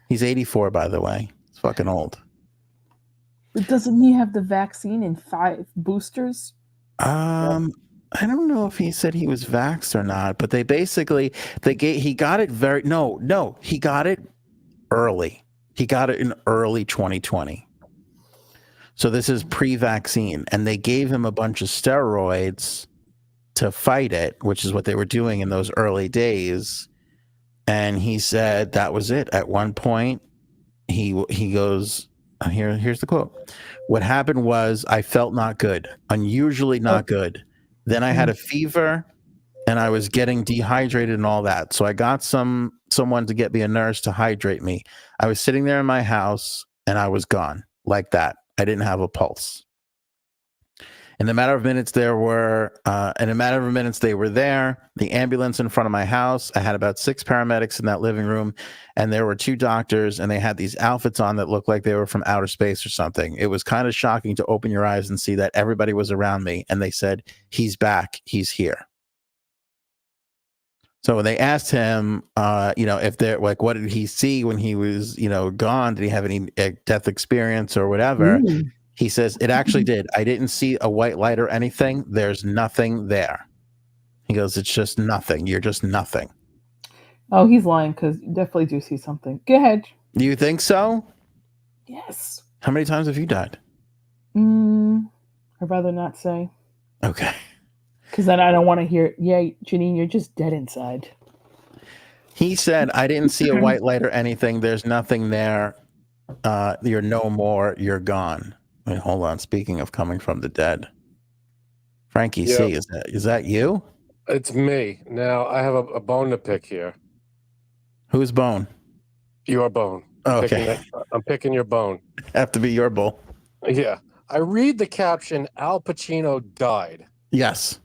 A: He's 84, by the way. He's fucking old.
B: But doesn't he have the vaccine in 5 boosters?
A: I don't know if he said he was vaxxed or not, but he got it he got it early. He got it in early 2020. So this is pre-vaccine, and they gave him a bunch of steroids to fight it, which is what they were doing in those early days. And he said that was it. At one point, he goes, here's the quote. "What happened was I felt not good, unusually not good. Then I had a fever, and I was getting dehydrated and all that. So I got someone to get me a nurse to hydrate me. I was sitting there in my house, and I was gone like that. I didn't have a pulse. In a matter of minutes, they were there. The ambulance in front of my house. I had about 6 paramedics in that living room, and there were 2 doctors, and they had these outfits on that looked like they were from outer space or something. It was kind of shocking to open your eyes and see that everybody was around me, and they said, 'He's back. He's here.'" So when they asked him, if they're like, what did he see when he was, gone? Did he have any death experience or whatever? He says, "It actually did. I didn't see a white light or anything. There's nothing there." He goes, "It's just nothing. You're just nothing."
B: Oh, he's lying because you definitely do see something. Go ahead.
A: Do you think so?
B: Yes.
A: How many times have you died?
B: I'd rather not say.
A: Okay.
B: Because then I don't want to hear, yeah, Janine, you're just dead inside.
A: He said, I didn't see a white light or anything. There's nothing there. You're no more. You're gone. Wait, hold on. Speaking of coming from the dead, Frankie C, is that you?
C: It's me. Now, I have a bone to pick here.
A: Whose bone?
C: Your bone.
A: Oh, okay.
C: I'm picking your bone.
A: Have to be your bull.
C: Yeah. I read the caption, Al Pacino died.
A: Yes.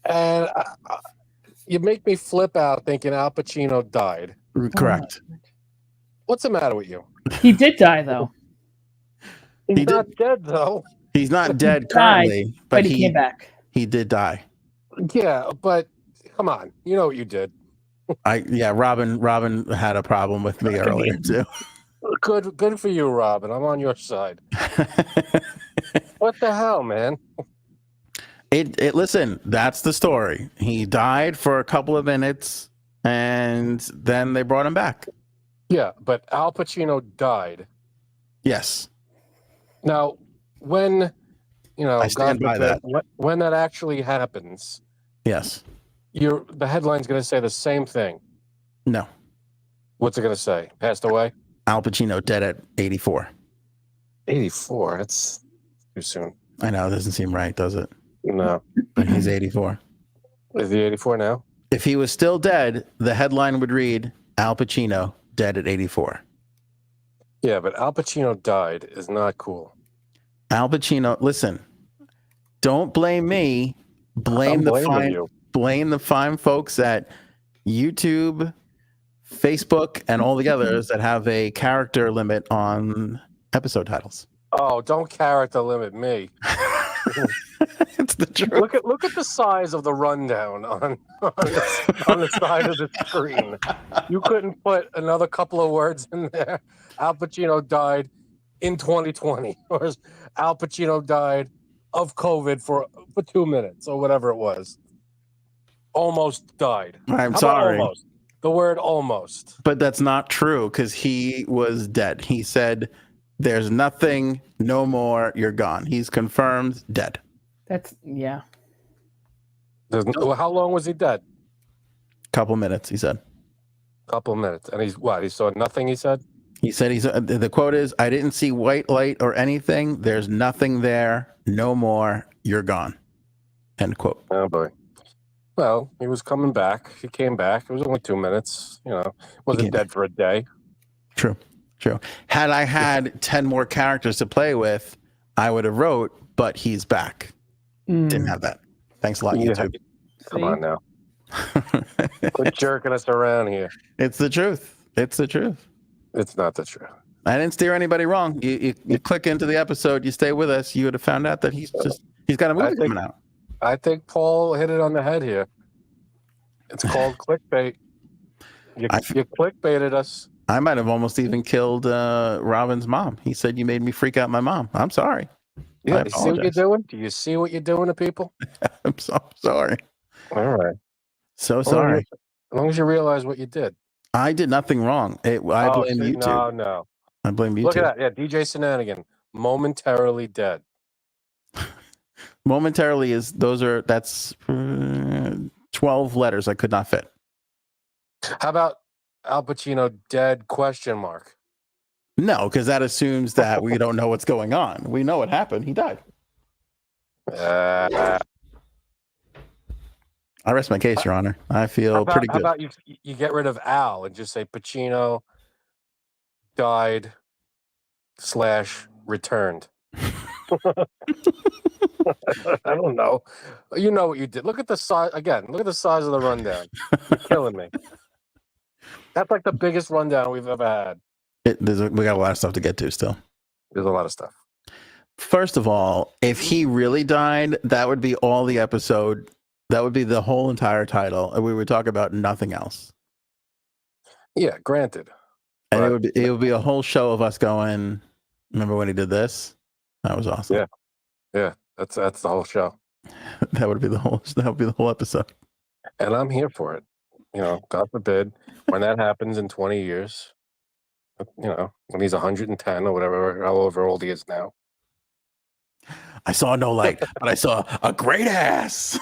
C: And you make me flip out thinking Al Pacino died.
A: Correct.
C: What's the matter with you?
B: He did die, though.
C: He's not dead, though.
A: He's not dead currently,
B: but he came back.
A: He did die.
C: Yeah, but come on. You know what you did.
A: Robin had a problem with me earlier, too.
C: Good for you, Robin. I'm on your side. What the hell, man?
A: Listen, that's the story. He died for a couple of minutes, and then they brought him back.
C: Yeah, but Al Pacino died.
A: Yes.
C: Now, when
A: I stand by that.
C: When that actually happens,
A: yes,
C: the headline's going to say the same thing.
A: No.
C: What's it going to say? Passed away?
A: Al Pacino dead at 84.
C: 84? That's too soon.
A: I know, it doesn't seem right, does it?
C: No.
A: But he's 84.
C: Is he 84 now?
A: If he was still dead, the headline would read, Al Pacino dead at 84.
C: Yeah, but Al Pacino died is not cool.
A: Al Pacino, listen, don't blame me. Blame the fine folks at YouTube, Facebook, and all the others that have a character limit on episode titles.
C: Oh, don't character limit me.
A: It's the truth.
C: Look at the size of the rundown on the side of the screen. You couldn't put another couple of words in there. Al Pacino died in 2020, or Al Pacino died of COVID for 2 minutes, or whatever it was. Almost died.
A: I'm sorry.
C: Almost? The word almost.
A: But that's not true, because he was dead. He said, there's nothing, no more, you're gone. He's confirmed dead.
B: Yeah.
C: How long was he dead?
A: Couple minutes, he said.
C: Couple minutes. And he saw nothing, he said?
A: He said, the quote is, I didn't see white light or anything. There's nothing there, no more, you're gone. End quote.
C: Oh, boy. Well, he was coming back. He came back. It was only 2 minutes. Wasn't dead for a day.
A: True. Had I had 10 more characters to play with, I would have wrote, but he's back. Didn't have that. Thanks a lot, YouTube.
C: Come on now. Quit jerking us around here.
A: It's the truth.
C: It's not the truth.
A: I didn't steer anybody wrong. You click into the episode, you stay with us, you would have found out that he's got a movie coming out.
C: I think Paul hit it on the head here. It's called clickbait. You clickbaited us.
A: I might have almost even killed Robin's mom. He said, you made me freak out my mom. I'm sorry.
C: Yeah, you see what you're doing? Do you see what you're doing to people?
A: I'm so sorry.
C: All right.
A: So sorry.
C: As long as you realize what you did.
A: I did nothing wrong. I blame YouTube.
C: No.
A: I blame YouTube.
C: Look at that. Yeah, DJ Shenanigan, momentarily dead.
A: Momentarily that's 12 letters I could not fit.
C: How about Al Pacino dead ?
A: No, because that assumes that we don't know what's going on. We know what happened. He died.
C: I
A: rest my case, Your Honor. I feel pretty good.
C: How about you get rid of Al and just say Pacino died / returned? I don't know. You know what you did. Look at the size again. Look at the size of the rundown. You're killing me. That's like the biggest rundown we've ever had.
A: We got a lot of stuff to get to still.
C: There's a lot of stuff.
A: First of all, if he really died, that would be all the episode. That would be the whole entire title. And we would talk about nothing else.
C: Yeah, granted.
A: And it would be a whole show of us going, remember when he did this? That was awesome.
C: Yeah. That's the whole show.
A: That would be the whole episode.
C: And I'm here for it. God forbid when that happens in 20 years, when he's 110 or whatever, however old he is now.
A: I saw no light, but I saw a great ass.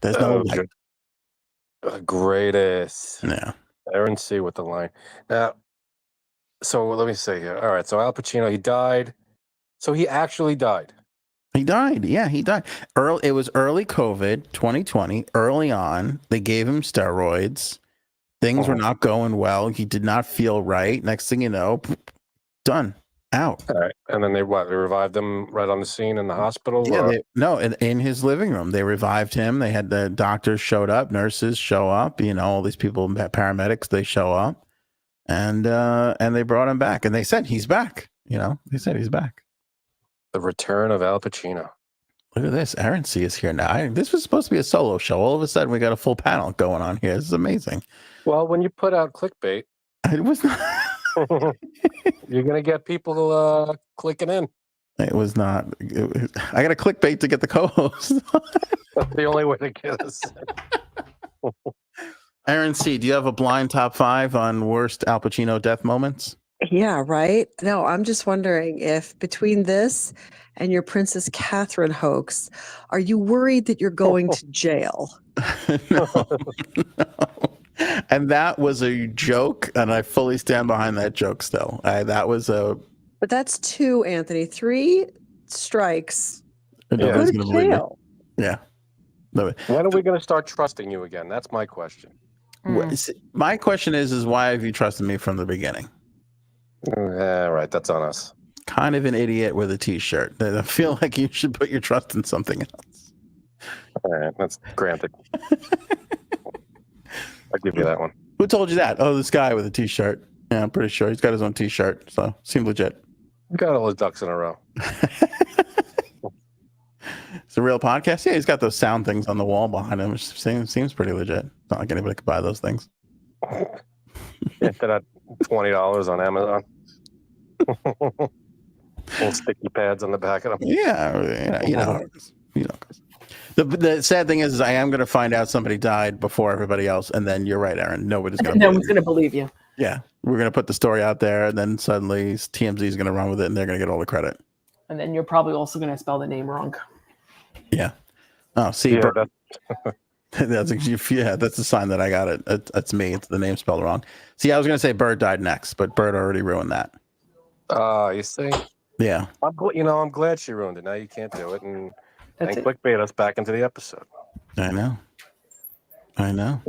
A: There's no light.
C: Greatest.
A: Yeah.
C: Aaron C. with the line. Now, so let me say here. All right. So Al Pacino, he died. So he actually died.
A: He died. Yeah, he died. It was early COVID, 2020. Early on, they gave him steroids. Things were not going well. He did not feel right. Next thing you know, done. Out.
C: All right. And then they revived him right on the scene in the hospital?
A: Yeah, in his living room. They revived him. They had the doctors showed up, nurses show up, all these people, paramedics, they show up. And they brought him back. And they said he's back. They said he's back.
C: The return of Al Pacino.
A: Look at this. Aaron C is here now. This was supposed to be a solo show. All of a sudden, we got a full panel going on here. This is amazing.
C: Well, when you put out clickbait,
A: it was not.
C: You're going to get people clicking in.
A: It was not. I got a clickbait to get the co-host.
C: That's the only way to get us.
A: Aaron C, do you have a blind top 5 on worst Al Pacino death moments?
D: Yeah, right. No, I'm just wondering if between this and your Princess Catherine hoax, are you worried that you're going to jail?
A: No. And that was a joke, and I fully stand behind that joke still. That was a...
D: But that's 2, Anthony. 3 strikes.
A: Go to
D: jail.
A: Yeah.
C: When are we going to start trusting you again? That's my question.
A: My question is why have you trusted me from the beginning?
C: Yeah, right. That's on us.
A: Kind of an idiot with a t-shirt. I feel like you should put your trust in something else.
C: All right, that's granted. I'll give you that one.
A: Who told you that? Oh, this guy with a t-shirt. Yeah, I'm pretty sure he's got his own t-shirt, so seems legit.
C: Got all his ducks in a row.
A: It's a real podcast. Yeah, he's got those sound things on the wall behind him, which seems pretty legit. Not like anybody could buy those things.
C: Yeah, they're at $20 on Amazon. Little sticky pads on the back of them.
A: Yeah, you know. The sad thing is I am going to find out somebody died before everybody else, and then you're right, Aaron. No one's going
B: to believe you.
A: Yeah, we're going to put the story out there, and then suddenly TMZ is going to run with it, and they're going to get all the credit.
B: And then you're probably also going to spell the name wrong.
A: Yeah. Oh, see,
C: yeah,
A: that's a sign that I got it. That's me. It's the name spelled wrong. See, I was going to say Bird died next, but Bird already ruined that.
C: You see?
A: Yeah.
C: I'm glad she ruined it. Now you can't do it, and clickbait us back into the episode.
A: I know.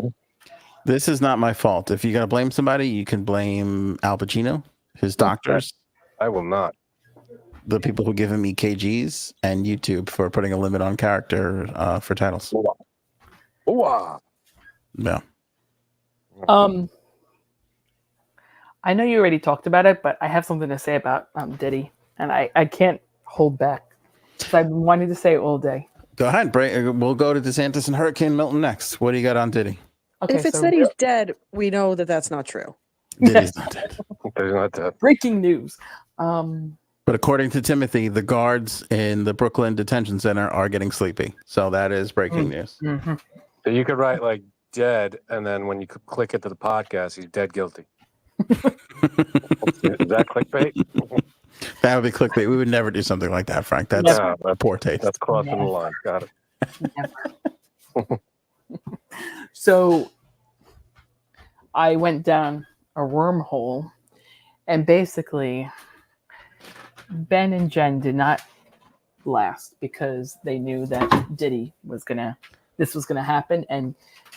A: This is not my fault. If you got to blame somebody, you can blame Al Pacino, his doctors.
C: I will not.
A: The people who give him EKGs, and YouTube for putting a limit on character for titles.
C: Ooh-ah.
A: Yeah.
B: I know you already talked about it, but I have something to say about Diddy, and I can't hold back. So I've been wanting to say it all day.
A: Go ahead. We'll go to DeSantis and Hurricane Milton next. What do you got on Diddy?
B: Okay,
D: if it's that he's dead, we know that that's not true.
A: Diddy's not dead.
C: He's not dead.
B: Breaking news.
A: But according to Timothy, the guards in the Brooklyn detention center are getting sleepy. So that is breaking news.
B: Mm-hmm.
C: So you could write like dead, and then when you could click it to the podcast, he's dead guilty. Is that clickbait?
A: That would be clickbait. We would never do something like that, Frank. That's poor taste.
C: That's crossing the line. Got it.
B: So I went down a wormhole, and basically Ben and Jen did not last because they knew that Diddy this was gonna happen, and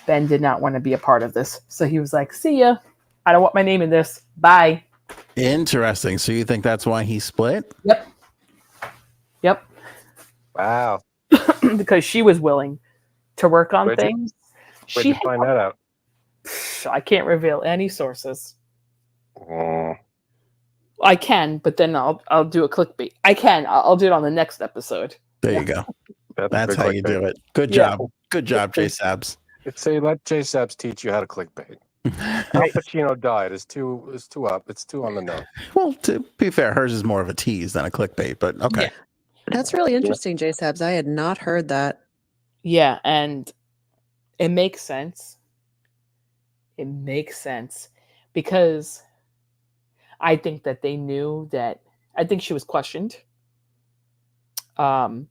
B: Ben did not want to be a part of this. So he was like, "See ya. I don't want my name in this. Bye."
A: Interesting. So you think that's why he split?
B: Yep.
C: Wow.
B: Because she was willing to work on things.
C: Where'd you find that out?
B: I can't reveal any sources. I can, but then I'll do a clickbait. I'll do it on the next episode.
A: There you go. That's how you do it. Good job. Good job, J Sabs.
C: Say let J Sabs teach you how to clickbait. Al Pacino died. It's too up. It's too on the nose.
A: Well, to be fair, hers is more of a tease than a clickbait, but okay.
B: Yeah.
D: That's really interesting, J Sabs. I had not heard that.
B: Yeah, and it makes sense. It makes sense because I think that they knew that. I think she was questioned. And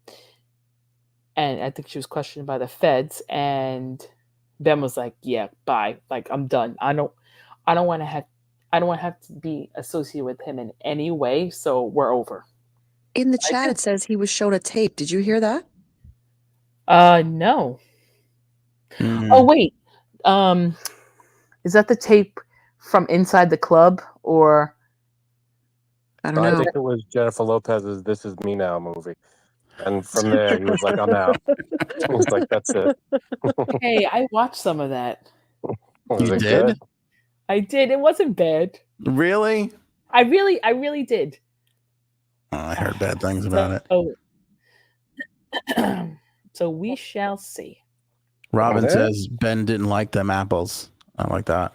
B: I think she was questioned by the feds, and Ben was like, "Yeah, bye. Like, I'm done. I don't want to have to be associated with him in any way. So we're over."
D: In the chat, it says he was shown a tape. Did you hear that?
B: No.
A: Mm.
B: Oh wait, is that the tape from inside the club, or
D: I don't
C: I
D: know.
C: think it was Jennifer Lopez's "This Is Me Now" movie, and from there he was like, "I'm out." He was like, "That's it."
B: hey, I watched some of that.
C: Was
A: You
C: it
A: did?
C: good?
B: I did. It wasn't bad.
A: Really?
B: I really did.
A: Oh, I heard bad things about it.
B: So we shall see.
A: Robin
C: Yeah.
A: says Ben didn't like them apples. I like that.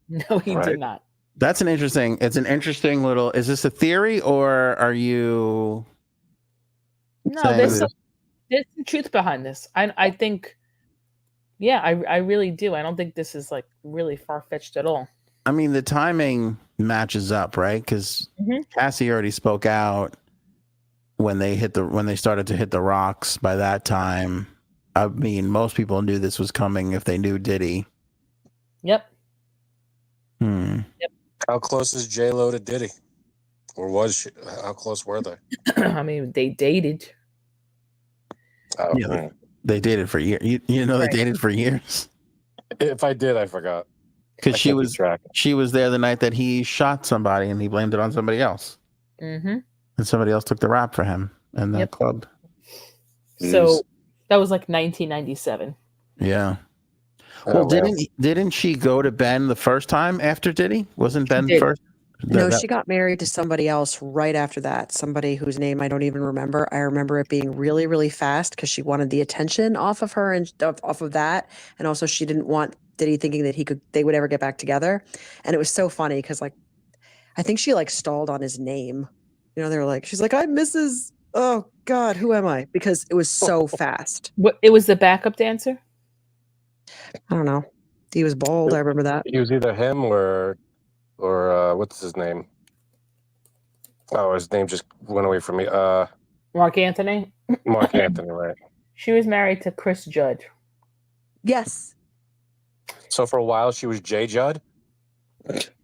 B: No, he
C: Right.
B: did not.
A: It's an interesting little, is this a theory or are you
B: No,
A: saying
B: there's
A: that-
B: some truth behind this. I think, yeah, I really do. I don't think this is like really far fetched at all.
A: I mean, the timing matches up, right? Because Cassie already spoke out when they started to hit the rocks. By that time, I mean, most people knew this was coming if they knew Diddy.
B: Yep.
C: How close is JLo to Diddy, or was she? How close were they?
B: I mean, they dated.
C: Oh,
A: Yeah. They dated for years. You know,
B: Right.
A: they dated for years.
C: If I did, I forgot.
A: Because
C: I
A: she
C: can't keep
A: was
C: track.
A: there the night that he shot somebody and he blamed it on somebody else.
B: Mm-hmm.
A: And somebody else took the rap for him in that club.
B: So that was like 1997.
A: Yeah.
C: Oh,
A: Well,
C: man.
A: didn't she go to Ben the first time after Diddy? Wasn't Ben
B: did.
A: first?
D: No, she got married to somebody else right after that. Somebody whose name I don't even remember. I remember it being really, really fast because she wanted the attention off of her and off of that. And also she didn't want Diddy thinking that they would ever get back together. And it was so funny because like, I think she like stalled on his name. You know, they were like, she's like, I'm Mrs. Oh God, who am I? Because it was so fast.
B: What? It was the backup dancer.
D: I don't know. He was bald. I remember that.
C: He was either him or what's his name? Oh, his name just went away from me.
B: Mark Anthony.
C: Mark Anthony, right?
B: She was married to Chris Judd.
D: Yes.
C: So for a while, she was J Judd.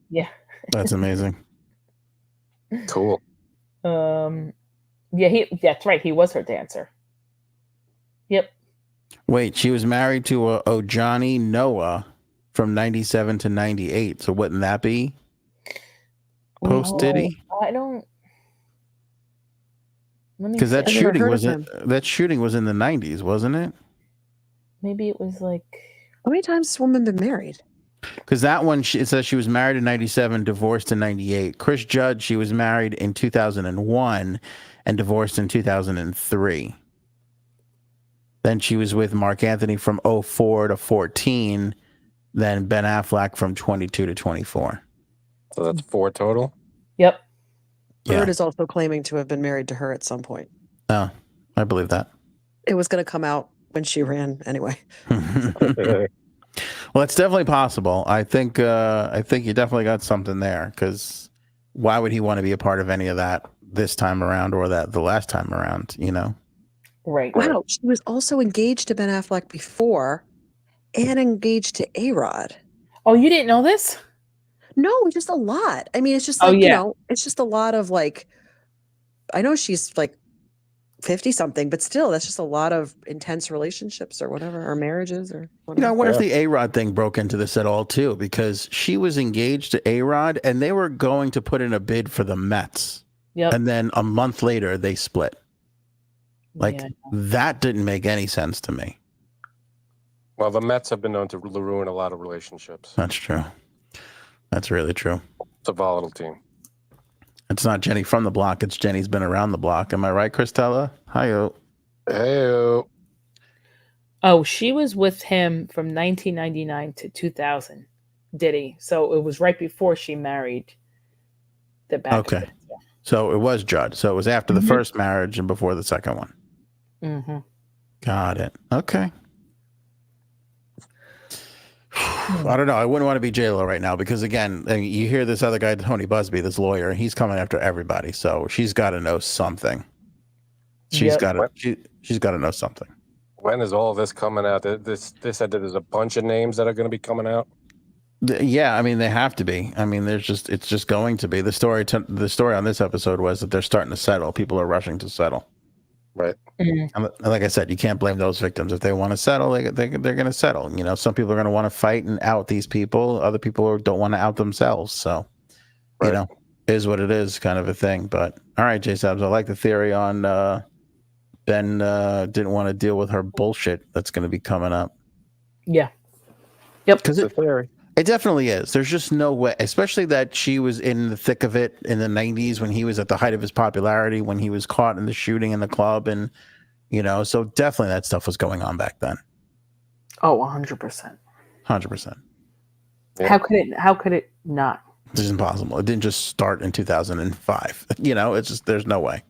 B: Yeah.
A: That's amazing.
C: Cool.
B: Yeah, that's right. He was her dancer. Yep.
A: Wait, she was married to Johnny Noah from 97 to 98. So wouldn't that be post Diddy?
B: I don't.
A: Because that
D: I never
A: shooting
D: heard
A: was
D: of
A: in,
D: him.
A: that shooting was in the 90s, wasn't it?
B: Maybe it was like.
D: How many times has this woman been married?
A: Because that one, it says she was married in 97, divorced in 98. Chris Judd, she was married in 2001 and divorced in 2003. Then she was with Mark Anthony from 04 to 14. Then Ben Affleck from 22 to 24.
C: So that's 4 total.
B: Yep.
D: Bird is also claiming to have been married to her at some point.
A: Oh, I believe that.
D: It was going to come out when she ran anyway.
A: Well, it's definitely possible. I think you definitely got something there, because why would he want to be a part of any of that this time around or the last time around, you know?
B: Right.
D: Wow. She was also engaged to Ben Affleck before and engaged to A-Rod.
B: Oh, you didn't know this?
D: No, just a lot. I mean, it's just like, you know, it's just a lot of like, I know she's like 50 something, but still, that's just a lot of intense relationships or whatever, or marriages or whatever.
A: You know, I wonder if the A-Rod thing broke into this at all too, because she was engaged to A-Rod and they were going to put in a bid for the Mets.
B: Yep.
A: And then a month later they split. Like that didn't make any sense to me.
C: Well, the Mets have been known to ruin a lot of relationships.
A: That's true. That's really true.
C: It's a volatile team.
A: It's not Jenny from the block. It's Jenny's been around the block. Am I right, Christella? Hi-yo.
C: Hey-o.
B: Oh, she was with him from 1999 to 2000, Diddy. So it was right before she married the backup dancer.
A: So it was Judd. So it was after the first marriage and before the second one.
B: Mm-hmm.
A: Got it. Okay. I don't know. I wouldn't want to be JLo right now because again, you hear this other guy, Tony Busby, this lawyer, and he's coming after everybody. So she's got to know something. She's got to know something.
C: When is all this coming out? This said that there's a bunch of names that are going to be coming out.
A: Yeah, I mean they have to be. I mean, it's just going to be. The story on this episode was that they're starting to settle. People are rushing to settle.
C: Right.
A: And like I said, you can't blame those victims. If they want to settle, they're going to settle. You know, some people are going to want to fight and out these people. Other people don't want to out themselves. So, you know, is what it is, kind of a thing. But all right, J Sabs, I like the theory on Ben didn't want to deal with her bullshit that's going to be coming up.
B: Yeah. Yep.
A: Because it definitely is. There's just no way, especially that she was in the thick of it in the 90s when he was at the height of his popularity, when he was caught in the shooting in the club. And, you know, so definitely that stuff was going on back then.
B: Oh, 100%.
A: 100%.
C: Yeah.
B: How could it not?
A: It's impossible. It didn't just start in 2005. You know, it's just, there's no way.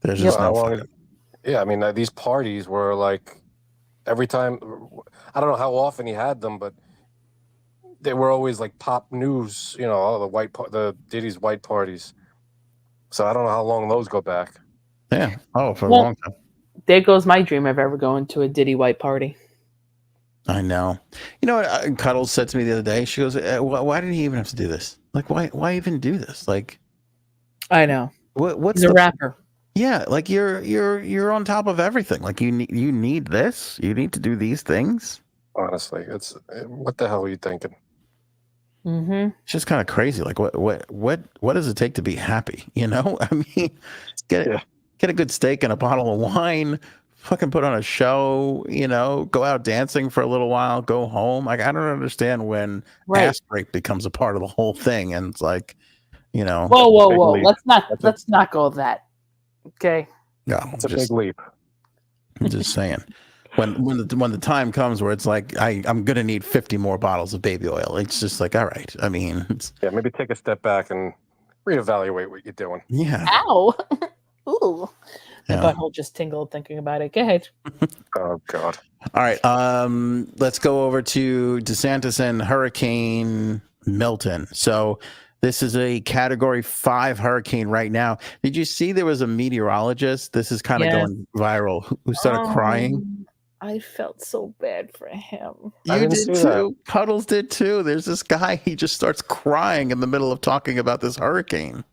A: There's just no way.
C: Yeah, I mean, these parties were like every time, I don't know how often he had them, but they were always like pop news, you know, all the Diddy's white parties. So I don't know how long those go back.
A: Yeah. Oh, for a long time.
B: There goes my dream of ever going to a Diddy white party.
A: I know. You know what Cuddles said to me the other day? She goes, why did he even have to do this? Like, why even do this? Like,
B: I know.
A: What's
B: He's a rapper.
A: Yeah, like you're on top of everything. Like you need this. You need to do these things.
C: Honestly, it's what the hell are you thinking?
B: Mm-hmm.
A: It's just kind of crazy. Like what does it take to be happy? You know, I mean, get a good steak and a bottle of wine. Fucking put on a show. You know, go out dancing for a little while. Go home. Like I don't understand when ass rape becomes a part of the whole thing. And it's like, you know,
B: whoa. Let's not go that. Okay.
A: Yeah,
C: it's a big leap.
A: I'm just saying. When the time comes where it's like I'm gonna need 50 more bottles of baby oil, it's just like, all right. I mean,
C: maybe take a step back and reevaluate what you're doing.
A: Yeah.
B: Ow. Ooh. My
A: Yeah.
B: butthole just tingled thinking about it. Go ahead.
C: Oh God.
A: All right. Let's go over to DeSantis and Hurricane Milton. So this is a Category 5 hurricane right now. Did you see there was a meteorologist? This is kind of going viral. Who started crying?
B: I felt so bad for him.
A: You did too. Puddles did too. There's this guy. He just starts crying in the middle of talking about this hurricane.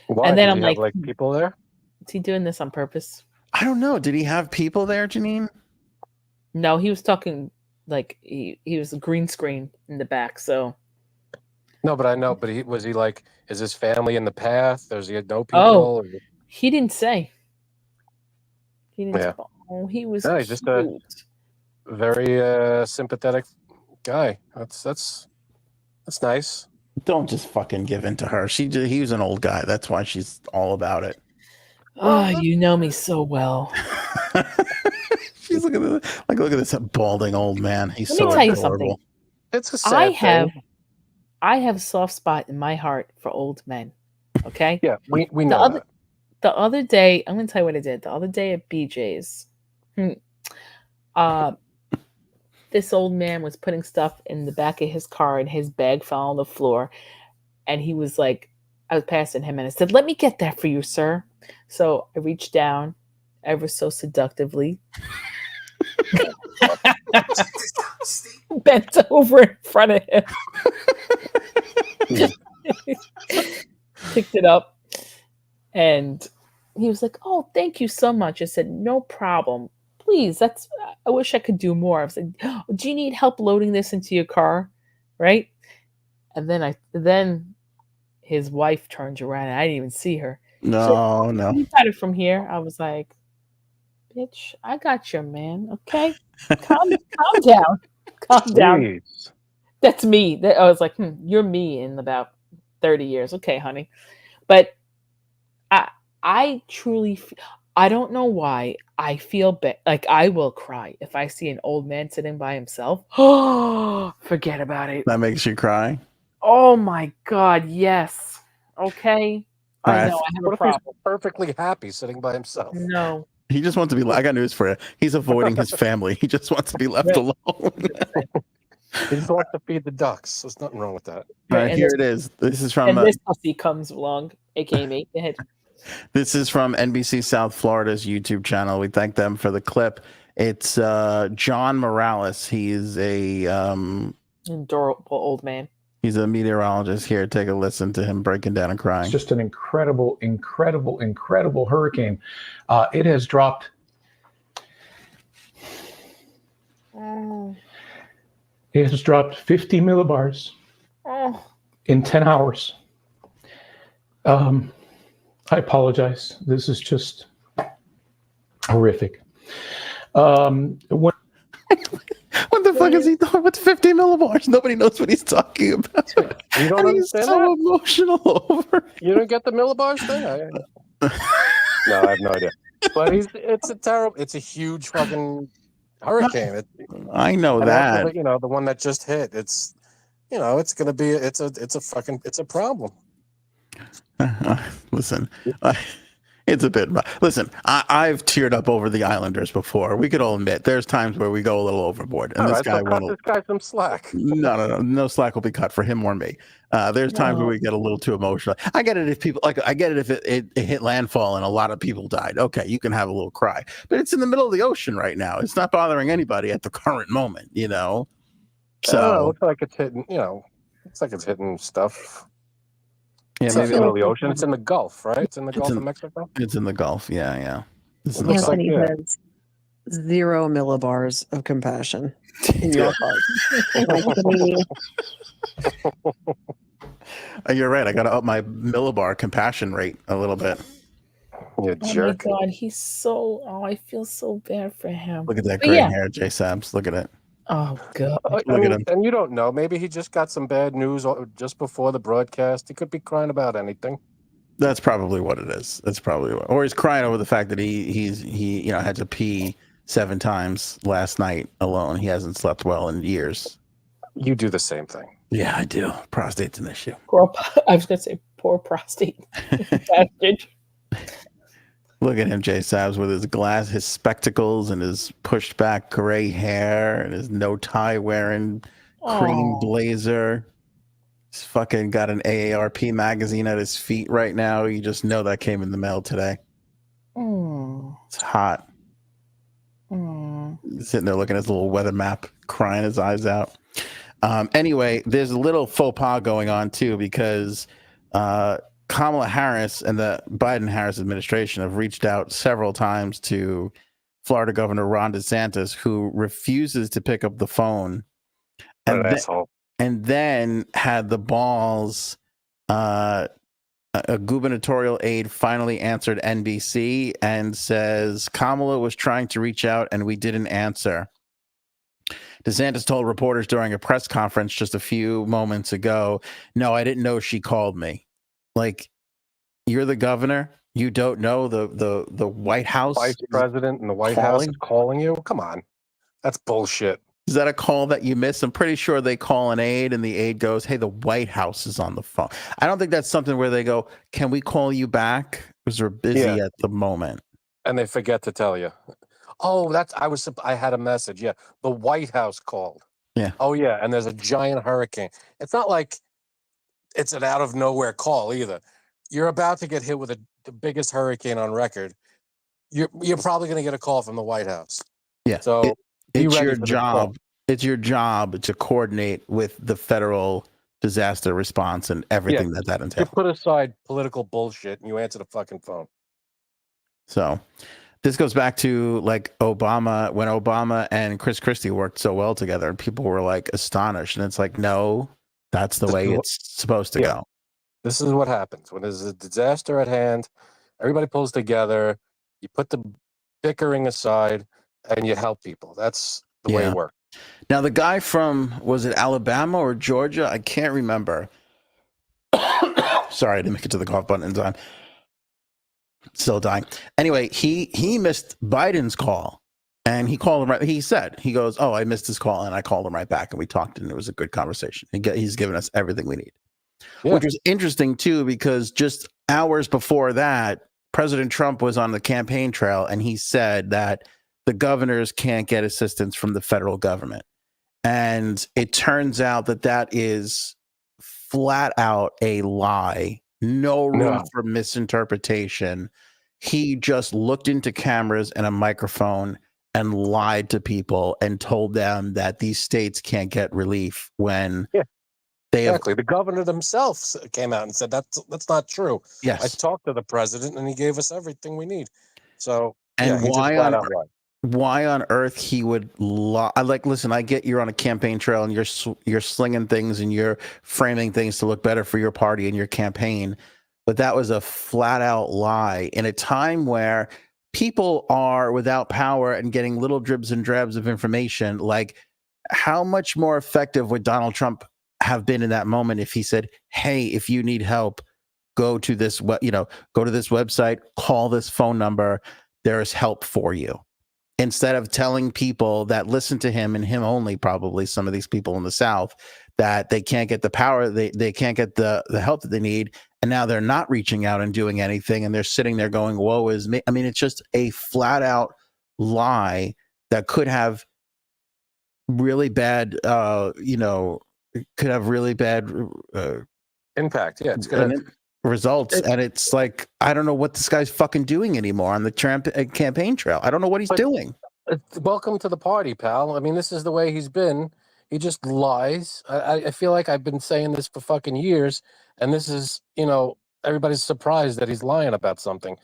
C: Why?
B: And then
C: Did
B: I'm
C: he have,
B: like,
C: people there?
B: Is he doing this on purpose?
A: I don't know. Did he have people there, Janine?
B: No, he was talking like he was a green screen in the back. So
C: no, but I know. But was he like? Is his family in the path? Does he know people?
B: Oh, he didn't say. He didn't.
C: Yeah.
B: Oh, he was.
C: No, he's just a very sympathetic guy. That's nice.
A: Don't just fucking give in to her. He was an old guy. That's why she's all about it.
B: Oh, you know me so well.
A: She's look at this balding old man. He's
B: Let
A: so
B: me tell you
A: adorable.
B: something.
C: It's a sad thing.
B: I have a soft spot in my heart for old men. Okay.
C: Yeah, we know that.
B: The other day, I'm going to tell you what I did. The other day at BJ's, this old man was putting stuff in the back of his car and his bag fell on the floor. And he was like, I was passing him and I said, "Let me get that for you, sir." So I reached down ever so seductively, bent over in front of him, picked it up, and he was like, "Oh, thank you so much." I said, "No problem. Please, I wish I could do more." I was like, "Oh, do you need help loading this into your car?" Right? And then his wife turns around and I didn't even see her.
A: No.
B: You got it from here. I was like, "Bitch, I got your man. Okay, calm down, calm down."
C: Jeez.
B: That's me. I was like, "You're me in about 30 years." Okay, honey. But I truly, I don't know why I feel like I will cry if I see an old man sitting by himself. Oh, forget about it.
A: That makes you cry?
B: Oh my God, yes. Okay. I know I have a problem.
C: He's perfectly happy sitting by himself?
B: No.
A: He just wants to be. I got news for you. He's avoiding his family. He just wants to be left alone.
C: He just wants to feed the ducks. There's nothing wrong with that.
A: All
B: Right,
A: right,
B: and
A: here
B: this-
A: it is. This is from
B: And this pussy comes along, aka me. Go ahead.
A: this is from NBC South Florida's YouTube channel. We thank them for the clip. It's John Morales. He's a
B: Adorable old man.
A: he's a meteorologist. Here, take a listen to him breaking down and crying.
E: It's just an incredible, incredible, incredible hurricane. It has dropped. It has dropped 50 millibars in 10 hours. I apologize. This is just horrific. When
A: What the fuck is he talking? What's 50 millibars? Nobody knows what he's talking about.
C: You don't
A: And he's
C: understand
A: so
C: that?
A: emotional over it.
C: You don't get the millibars thing? No, I have no idea. But it's a huge fucking hurricane.
A: I know
C: And
A: that.
C: after the one that just hit, it's gonna be it's a problem.
A: Listen, it's a bit. Listen, I've teared up over the Islanders before. We could all admit there's times where we go a little overboard, and
C: All
A: this
C: right,
A: guy
C: so cut
A: won't.
C: this guy some slack.
A: No slack will be cut for him or me. There's times where we get a little too emotional. I get it if people I get it if it hit landfall and a lot of people died. Okay, you can have a little cry, but it's in the middle of the ocean right now. It's not bothering anybody at the current moment, So
C: It looks like it's hitting. Looks like it's hitting stuff.
A: yeah,
C: It's not in
A: maybe
C: the middle of the ocean. It's in the Gulf, right? It's in the
A: It's
C: Gulf
A: in-
C: of Mexico.
A: it's in the Gulf. Yeah. It's in
C: It
A: the
C: looks
A: Gulf.
C: like-
D: Anthony
C: yeah.
D: has 0 millibars of compassion in your heart. Like to me,
A: You're right. I got to up my millibar compassion rate a little bit.
C: You
B: Oh
C: jerk.
B: my god, he's so. Oh, I feel so bad for him.
A: Look at that
B: But
A: gray
B: yeah.
A: hair, J Sabs. Look at it.
B: Oh god.
A: Look at him.
C: And you don't know. Maybe he just got some bad news just before the broadcast. He could be crying about anything.
A: That's probably what it is. That's probably what. Or he's crying over the fact that he had to pee 7 times last night alone. He hasn't slept well in years.
C: You do the same thing.
A: Yeah, I do. Prostate's an issue.
B: I was gonna say poor prostate bastard.
A: Look at him, J Sabs, with his spectacles and his pushed back gray hair and his no tie wearing cream
B: Aw.
A: blazer. He's fucking got an AARP magazine at his feet right now. You just know that came in the mail today.
B: Mm.
A: It's hot.
B: Mm.
A: Sitting there looking at his little weather map, crying his eyes out. Anyway, there's a little faux pas going on too, because Kamala Harris and the Biden-Harris administration have reached out several times to Florida Governor Ron DeSantis, who refuses to pick up the phone,
C: What
A: and
C: an asshole.
A: and then had the balls. A gubernatorial aide finally answered NBC and says Kamala was trying to reach out and we didn't answer. DeSantis told reporters during a press conference just a few moments ago, "No, I didn't know she called me." Like, you're the governor, you don't know the White House.
C: Vice president in the White House is calling you? Come on. That's bullshit.
A: Is that a call that you miss? I'm pretty sure they call an aide and the aide goes, "Hey, the White House is on the phone." I don't think that's something where they go, "Can we call you back?" Because we're busy at the moment.
C: And they forget to tell you. Oh, I had a message. Yeah. The White House called.
A: Yeah.
C: Oh, yeah. And there's a giant hurricane. It's not like it's an out of nowhere call either. You're about to get hit with the biggest hurricane on record. You're probably going to get a call from the White House.
A: Yeah.
C: So
A: It's your job. It's your job to coordinate with the federal disaster response and everything that
C: You
A: entails.
C: put aside political bullshit and you answer the fucking phone.
A: So this goes back to like Obama, when Obama and Chris Christie worked so well together, and people were like astonished. And it's like, no, that's the way it's supposed to go.
C: This is what happens when there's a disaster at hand. Everybody pulls together. You put the bickering aside and you help people. That's the way it works.
A: Now, the guy from, was it Alabama or Georgia? I can't remember. Sorry, I didn't make it to the cough button in time. Still dying. Anyway, he missed Biden's call, and he called him right. He goes, "Oh, I missed his call," and I called him right back, and we talked, and it was a good conversation. He's given us everything we need, which was interesting too, because just hours before that, President Trump was on the campaign trail, and he said that the governors can't get assistance from the federal government. And it turns out that that is flat out a lie. No room
C: No.
A: for misinterpretation. He just looked into cameras and a microphone and lied to people and told them that these states can't get relief when
C: Yeah,
A: they have.
C: Exactly. The governor themselves came out and said that's not true. I
A: Yes.
C: talked to the president and he gave us everything we need. So
A: And
C: he just flat out lied.
A: why on earth he would lie? Listen, I get you're on a campaign trail and you're slinging things and you're framing things to look better for your party and your campaign, but that was a flat out lie in a time where people are without power and getting little dribs and drabs of information. Like, how much more effective would Donald Trump have been in that moment if he said, "Hey, if you need help, go to this go to this website, call this phone number, there is help for you," instead of telling people that listen to him and him only, probably some of these people in the South, that they can't get the power, they can't get the help that they need, and now they're not reaching out and doing anything, and they're sitting there going, woe is me. I mean, it's just a flat out lie that could have really bad could have really bad
C: Impact. Yeah, it's gonna.
A: results. And it's like, I don't know what this guy's fucking doing anymore on the campaign trail. I don't know what he's doing.
C: Welcome to the party, pal. I mean, this is the way he's been. He just lies. I feel like I've been saying this for fucking years, and this is, everybody's surprised that he's lying about something.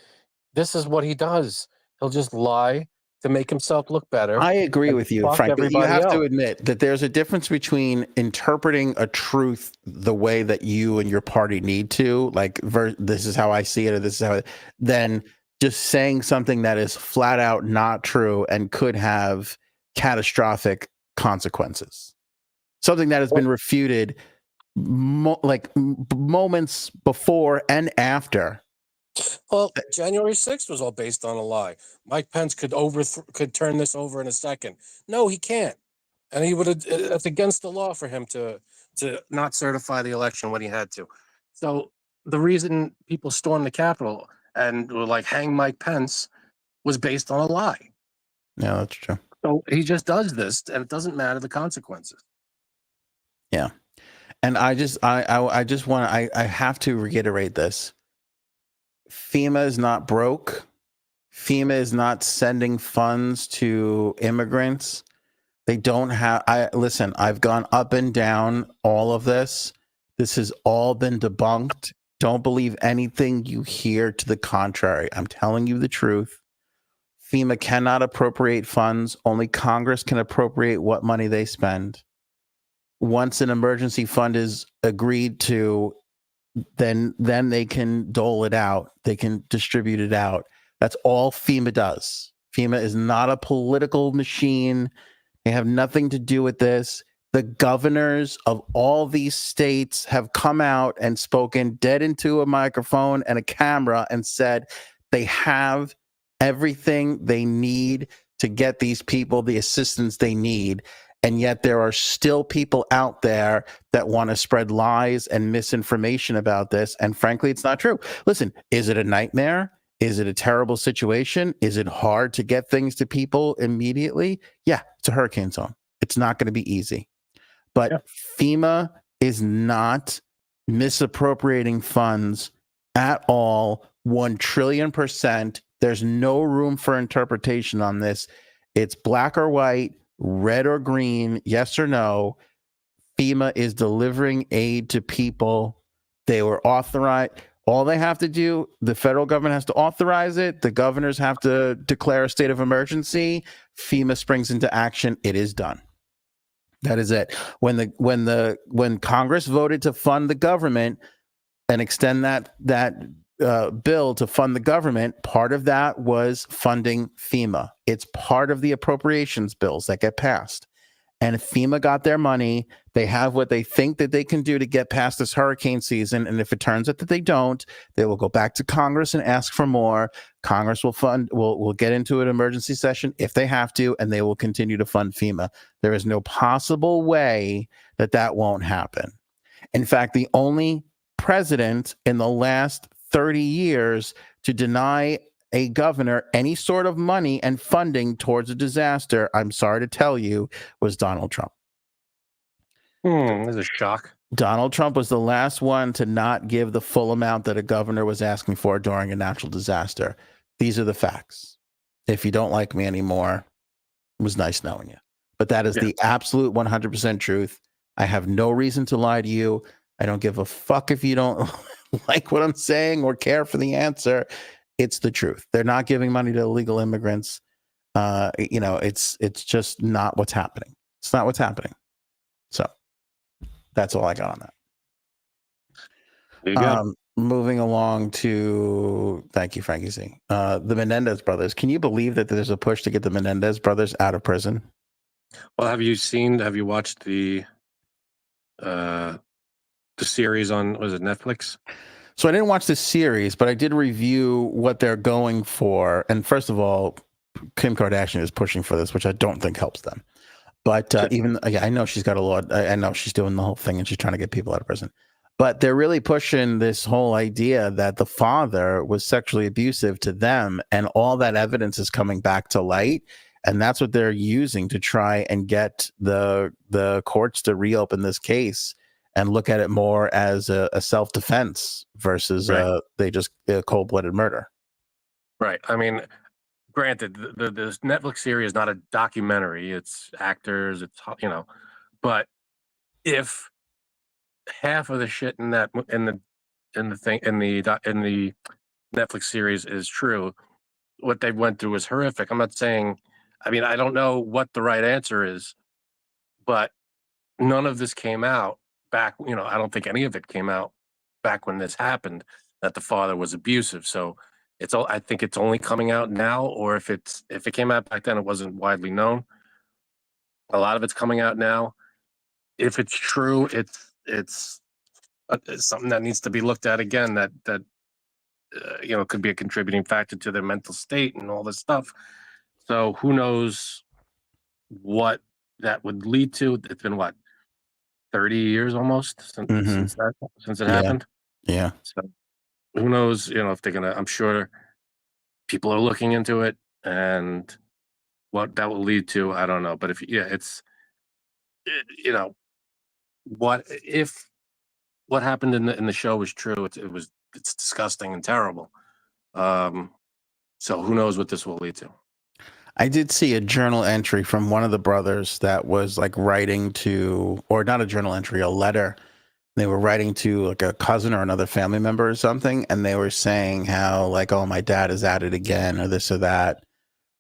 C: This is what he does. He'll just lie to make himself look better.
A: I agree with you, Frank, but you have to
C: else.
A: admit that there's a difference between interpreting a truth the way that you and your party need to, like, this is how I see it, or this is how then just saying something that is flat out not true and could have catastrophic consequences. Something that has been refuted moments before and after.
C: Well, January 6th was all based on a lie. Mike Pence could turn this over in a second. No, he can't. And he would have. It's against the law for him to not certify the election when he had to. So the reason people stormed the Capitol and were like, hang Mike Pence, was based on a lie.
A: Yeah, that's true.
C: So he just does this, and it doesn't matter the consequences.
A: Yeah. And I have to reiterate this. FEMA is not broke. FEMA is not sending funds to immigrants. They don't have. Listen, I've gone up and down all of this. This has all been debunked. Don't believe anything you hear to the contrary. I'm telling you the truth. FEMA cannot appropriate funds. Only Congress can appropriate what money they spend. Once an emergency fund is agreed to, then they can dole it out. They can distribute it out. That's all FEMA does. FEMA is not a political machine. They have nothing to do with this. The governors of all these states have come out and spoken dead into a microphone and a camera and said they have everything they need to get these people the assistance they need. And yet there are still people out there that want to spread lies and misinformation about this. And frankly, it's not true. Listen, is it a nightmare? Is it a terrible situation? Is it hard to get things to people immediately? Yeah, it's a hurricane zone. It's not going to be easy. But FEMA is not misappropriating funds at all, 1 trillion%. There's no room for interpretation on this. It's black or white, red or green, yes or no. FEMA is delivering aid to people. They were authorized. All they have to do, the federal government has to authorize it. The governors have to declare a state of emergency. FEMA springs into action. It is done. That is it. When Congress voted to fund the government and extend that bill to fund the government, part of that was funding FEMA. It's part of the appropriations bills that get passed. And if FEMA got their money, they have what they think that they can do to get past this hurricane season. And if it turns out that they don't, they will go back to Congress and ask for more. Congress will get into an emergency session if they have to, and they will continue to fund FEMA. There is no possible way that won't happen. In fact, the only president in the last 30 years to deny a governor any sort of money and funding towards a disaster, I'm sorry to tell you, was Donald Trump.
C: This is a shock.
A: Donald Trump was the last one to not give the full amount that a governor was asking for during a natural disaster. These are the facts. If you don't like me anymore, it was nice knowing you. But that is the absolute 100% truth. I have no reason to lie to you. I don't give a fuck if you don't like what I'm saying or care for the answer. It's the truth. They're not giving money to illegal immigrants. It's just not what's happening. It's not what's happening. So that's all I got on that.
C: There you go.
A: Moving along to, thank you, Frankie C. The Menendez brothers. Can you believe that there's a push to get the Menendez brothers out of prison?
C: Well, have you watched the series on, was it Netflix?
A: So I didn't watch the series, but I did review what they're going for. And first of all, Kim Kardashian is pushing for this, which I don't think helps them. But I know she's got a lot. I know she's doing the whole thing and she's trying to get people out of prison. But they're really pushing this whole idea that the father was sexually abusive to them, and all that evidence is coming back to light. And that's what they're using to try and get the courts to reopen this case and look at it more as a self-defense versus they just cold-blooded murder.
C: Right. I mean, granted, the Netflix series is not a documentary. It's actors. It's but if half of the shit in the Netflix series is true, what they went through is horrific. I'm not saying, I mean, I don't know what the right answer is, but none of this came out back. I don't think any of it came out back when this happened, that the father was abusive. So I think it's only coming out now, or if it came out back then, it wasn't widely known. A lot of it's coming out now. If it's true, it's something that needs to be looked at again. That could be a contributing factor to their mental state and all this stuff. So who knows what that would lead to? It's been 30 years almost since it happened.
A: Yeah.
C: So who knows? If they're gonna. I'm sure people are looking into it, and what that will lead to, I don't know. But what happened in the show was true. It's disgusting and terrible. So who knows what this will lead to?
A: I did see a journal entry from one of the brothers that was writing to, or not a journal entry, a letter. They were writing to a cousin or another family member or something, and they were saying how oh, my dad is at it again, or this or that.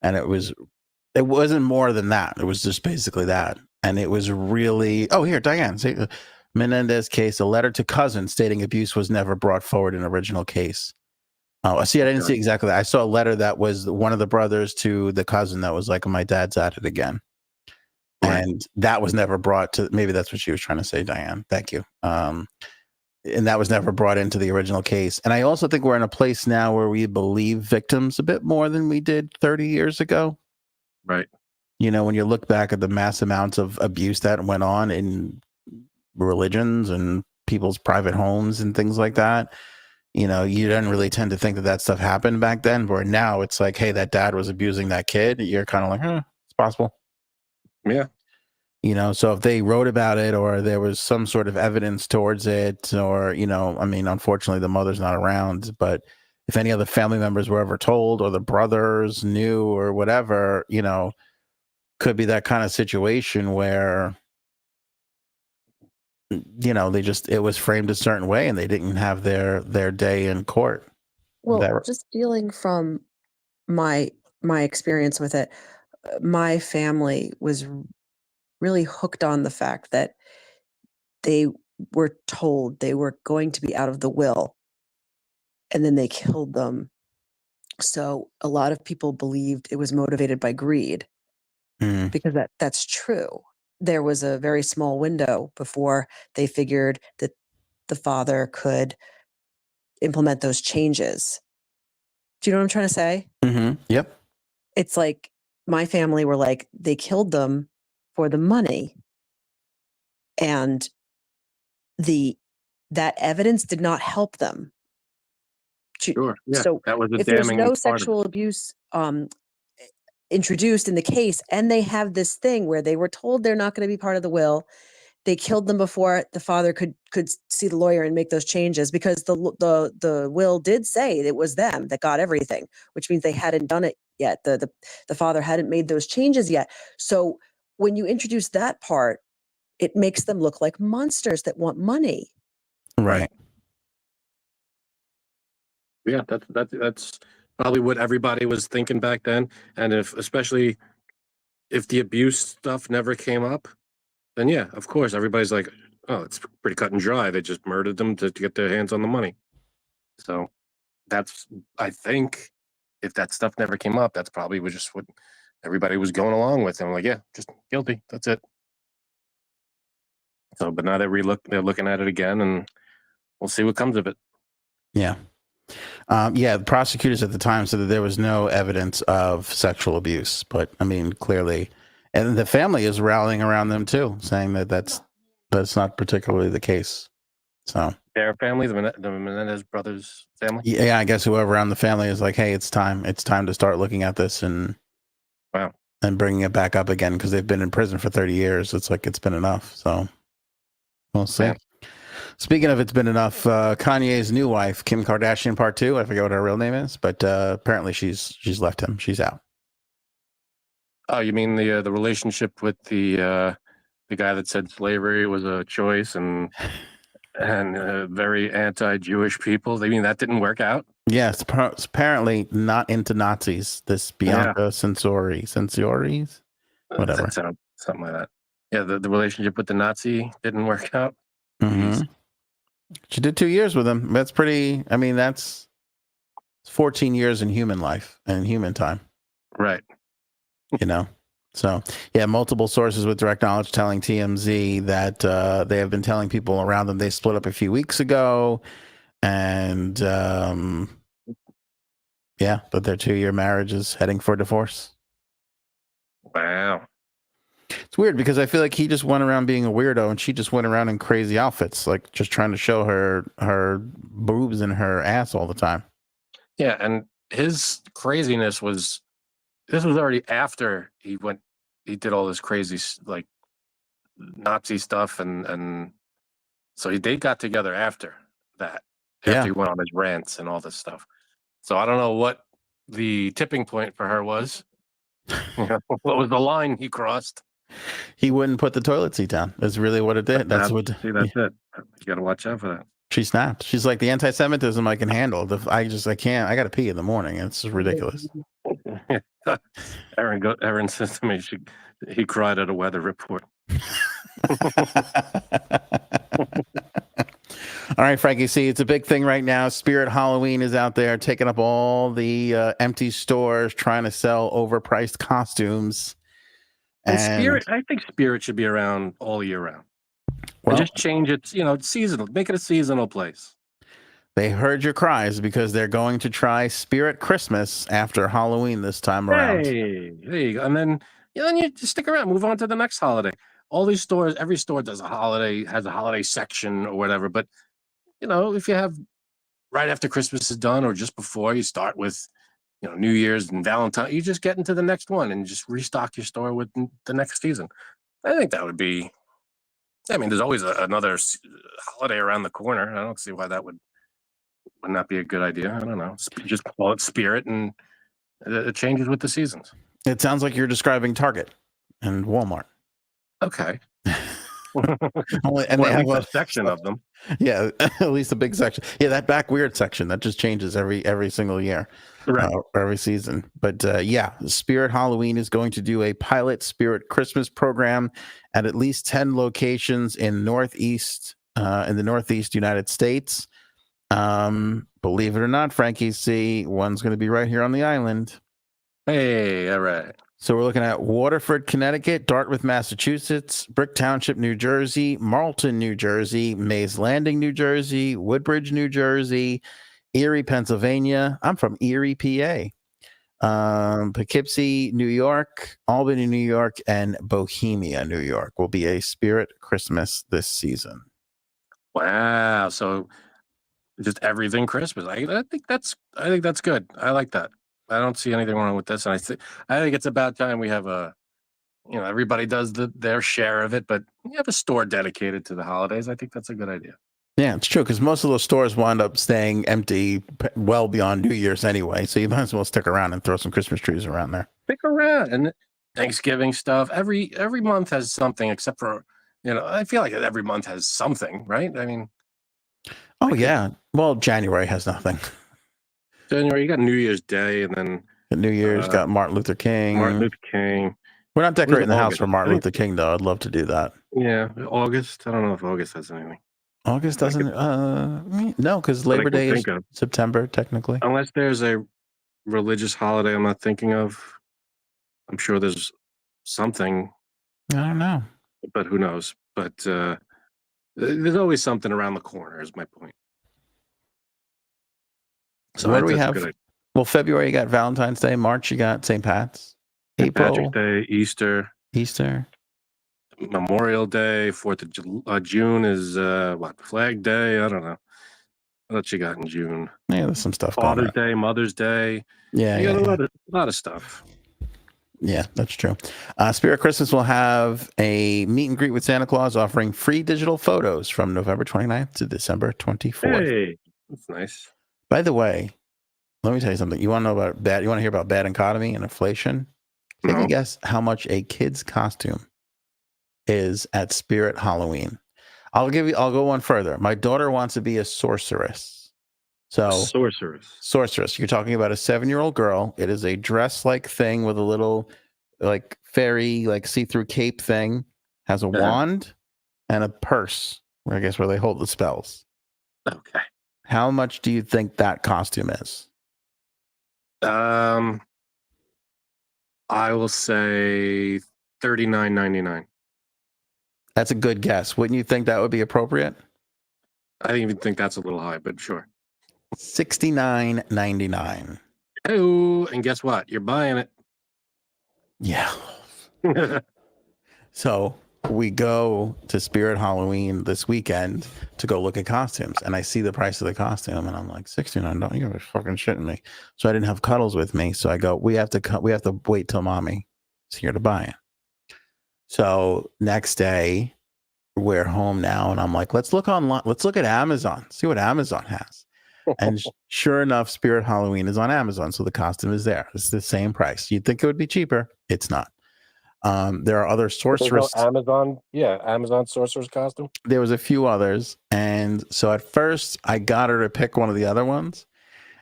A: And it wasn't more than that. It was just basically that. And it was really, oh, here, Diane, see, Menendez case, a letter to cousin stating abuse was never brought forward in original case. Oh, see, I didn't see exactly that. I saw a letter that was one of the brothers to the cousin that was my dad's at it again. Right. And that was never brought to, maybe that's what she was trying to say, Diane. Thank you. And that was never brought into the original case. And I also think we're in a place now where we believe victims a bit more than we did 30 years ago.
C: Right.
A: When you look back at the mass amounts of abuse that went on in religions and people's private homes and things like that, you didn't really tend to think that stuff happened back then. Where now it's hey, that dad was abusing that kid. You're kind of it's possible.
C: Yeah.
A: So if they wrote about it or there was some sort of evidence towards it, or, unfortunately the mother's not around, but if any other family members were ever told or the brothers knew or whatever, could be that kind of situation where, it was framed a certain way and they didn't have their day in court.
D: Well, just feeling from my experience with it, my family was really hooked on the fact that they were told they were going to be out of the will, and then they killed them. So a lot of people believed it was motivated by greed, because that's true. There was a very small window before they figured that the father could implement those changes. Do you know what I'm trying to say?
A: Mm-hmm. Yep.
D: It's my family were they killed them for the money, and that evidence did not help them.
C: Sure. Yeah.
D: So
C: that was
D: if there's no sexual abuse introduced in the case, and they have this thing where they were told they're not going to be part of the will, they killed them before the father could see the lawyer and make those changes, because the will did say it was them that got everything, which means they hadn't done it yet. The father hadn't made those changes yet. So when you introduce that part, it makes them look like monsters that want money.
A: Right.
C: Yeah, that's probably what everybody was thinking back then. And especially if the abuse stuff never came up, then yeah, of course, everybody's like, oh, it's pretty cut and dry. They just murdered them to get their hands on the money. So that's, I think, if that stuff never came up, that's probably was just what everybody was going along with. And like, yeah, just guilty. That's it. So, but now that they're looking at it again, and we'll see what comes of it.
A: Yeah. The prosecutors at the time said that there was no evidence of sexual abuse, but I mean, clearly, and the family is rallying around them too, saying that that's not particularly the case. So
C: Their family, the Menendez Brothers family.
A: yeah, I guess whoever around the family is like, hey, it's time to start looking at this and bringing it back up again, because they've been in prison for 30 years. It's like it's been enough. So we'll see. Yeah. Speaking of it's been enough, Kanye's new wife, Kim Kardashian Part 2, I forget what her real name is, but apparently she's left him. She's out.
C: Oh, you mean the relationship with the guy that said slavery was a choice and very anti-Jewish people? They mean that didn't work out?
A: Yes, apparently not into Nazis. This Bianca Censori's, whatever.
C: That sounds something like that. Yeah, the relationship with the Nazi didn't work out.
A: Mm-hmm. She did 2 years with him. That's pretty. I mean, that's 14 years in human life and human time.
C: Right.
A: You know? So, yeah, multiple sources with direct knowledge telling TMZ that they have been telling people around them they split up a few weeks ago. And, that their 2-year marriage is heading for divorce.
C: Wow.
A: It's weird because I feel like he just went around being a weirdo and she just went around in crazy outfits, like just trying to show her boobs and her ass all the time.
C: Yeah, and his craziness was already after he did all this crazy like Nazi stuff, and so they got together after that. After he went on his rants and all this stuff. So I don't know what the tipping point for her was. What was the line he crossed?
A: He wouldn't put the toilet seat down. That's really what it did. That's it.
C: You got to watch out for that.
A: She snapped. She's like, the anti-Semitism I can handle. I can't. I got to pee in the morning. It's just ridiculous.
C: Aaron says to me, he cried at a weather report.
A: All right, Frankie. See, it's a big thing right now. Spirit Halloween is out there taking up all the empty stores, trying to sell overpriced costumes.
C: And Spirit, I think Spirit should be around all year round. Well, and just change it, seasonal. Make it a seasonal place.
A: They heard your cries because they're going to try Spirit Christmas after Halloween this time around.
C: Hey, there you go. And then you just stick around, move on to the next holiday. All these stores, every store has a holiday section or whatever. But if you have right after Christmas is done or just before, you start with New Year's and Valentine, you just get into the next one and just restock your store with the next season. I think that would be. I mean, there's always another holiday around the corner. I don't see why that would not be a good idea. I don't know. Just call it Spirit, and it changes with the seasons.
A: It sounds like you're describing Target and Walmart.
C: Okay.
A: And they have a
C: section of them.
A: Yeah, at least a big section. Yeah, that back weird section that just changes every single year,
C: right?
A: Every season. But Spirit Halloween is going to do a pilot Spirit Christmas program at least 10 locations in the Northeast United States. Believe it or not, Frankie, see, one's going to be right here on the island.
C: Hey, all right.
A: So we're looking at Waterford, Connecticut, Dartmouth, Massachusetts, Brick Township, New Jersey, Marlton, New Jersey, Mays Landing, New Jersey, Woodbridge, New Jersey, Erie, Pennsylvania. I'm from Erie, PA. Poughkeepsie, New York, Albany, New York, and Bohemia, New York will be a Spirit Christmas this season.
C: Wow. So just everything Christmas. I think that's good. I like that. I don't see anything wrong with this. And I think it's about time we have a everybody does their share of it, but you have a store dedicated to the holidays. I think that's a good idea.
A: Yeah, it's true, because most of those stores wind up staying empty well beyond New Year's anyway. So you might as well stick around and throw some Christmas trees around there.
C: Stick around, and Thanksgiving stuff. Every month has something, except for I feel like every month has something, right? I mean,
A: yeah. Well, January has nothing.
C: January, you got New Year's Day, and then
A: New Year's got Martin Luther King. We're not decorating the house for Martin Luther King, though. I'd love to do that.
C: Yeah, August. I don't know if August has anything.
A: August doesn't. No, because Labor Day is September, technically.
C: Unless there's a religious holiday I'm not thinking of. I'm sure there's something.
A: I don't know.
C: But who knows? But there's always something around the corner, is my point.
A: So what do we have? Well, February, you got Valentine's Day. March, you got St. Pat's. April,
C: Patrick's Day, Easter. Memorial Day, 4th of June is Flag Day? I don't know. What you got in June?
A: Yeah, there's some stuff.
C: Father's Day, Mother's Day.
A: Yeah,
C: you got a lot of stuff.
A: Yeah, that's true. Spirit Christmas will have a meet and greet with Santa Claus, offering free digital photos from November 29th to December 24th.
C: Hey, that's nice.
A: By the way, let me tell you something. You want to know about bad? You want to hear about bad economy and inflation? Take a guess how much a kid's costume is at Spirit Halloween. I'll go one further. My daughter wants to be a sorceress. So sorceress. You're talking about a 7-year-old girl. It is a dress-like thing with a little like fairy, like see-through cape thing. Has a wand and a purse, where they hold the spells.
C: Okay.
A: How much do you think that costume is?
C: I will say $39.99.
A: That's a good guess. Wouldn't you think that would be appropriate?
C: I even think that's a little high, but sure.
A: $69.99.
C: Oh, and guess what? You're buying it.
A: Yeah. So we go to Spirit Halloween this weekend to go look at costumes, and I see the price of the costume, and I'm like, $69. You're fucking shitting me. So I didn't have Cuddles with me, so I go, we have to wait till Mommy is here to buy it. So next day, we're home now, and I'm like, let's look online. Let's look at Amazon, see what Amazon has. And sure enough, Spirit Halloween is on Amazon, so the costume is there. It's the same price. You'd think it would be cheaper. It's not. There are other sorcerers.
C: Amazon sorcerer's costume.
A: There was a few others, and so at first I got her to pick one of the other ones,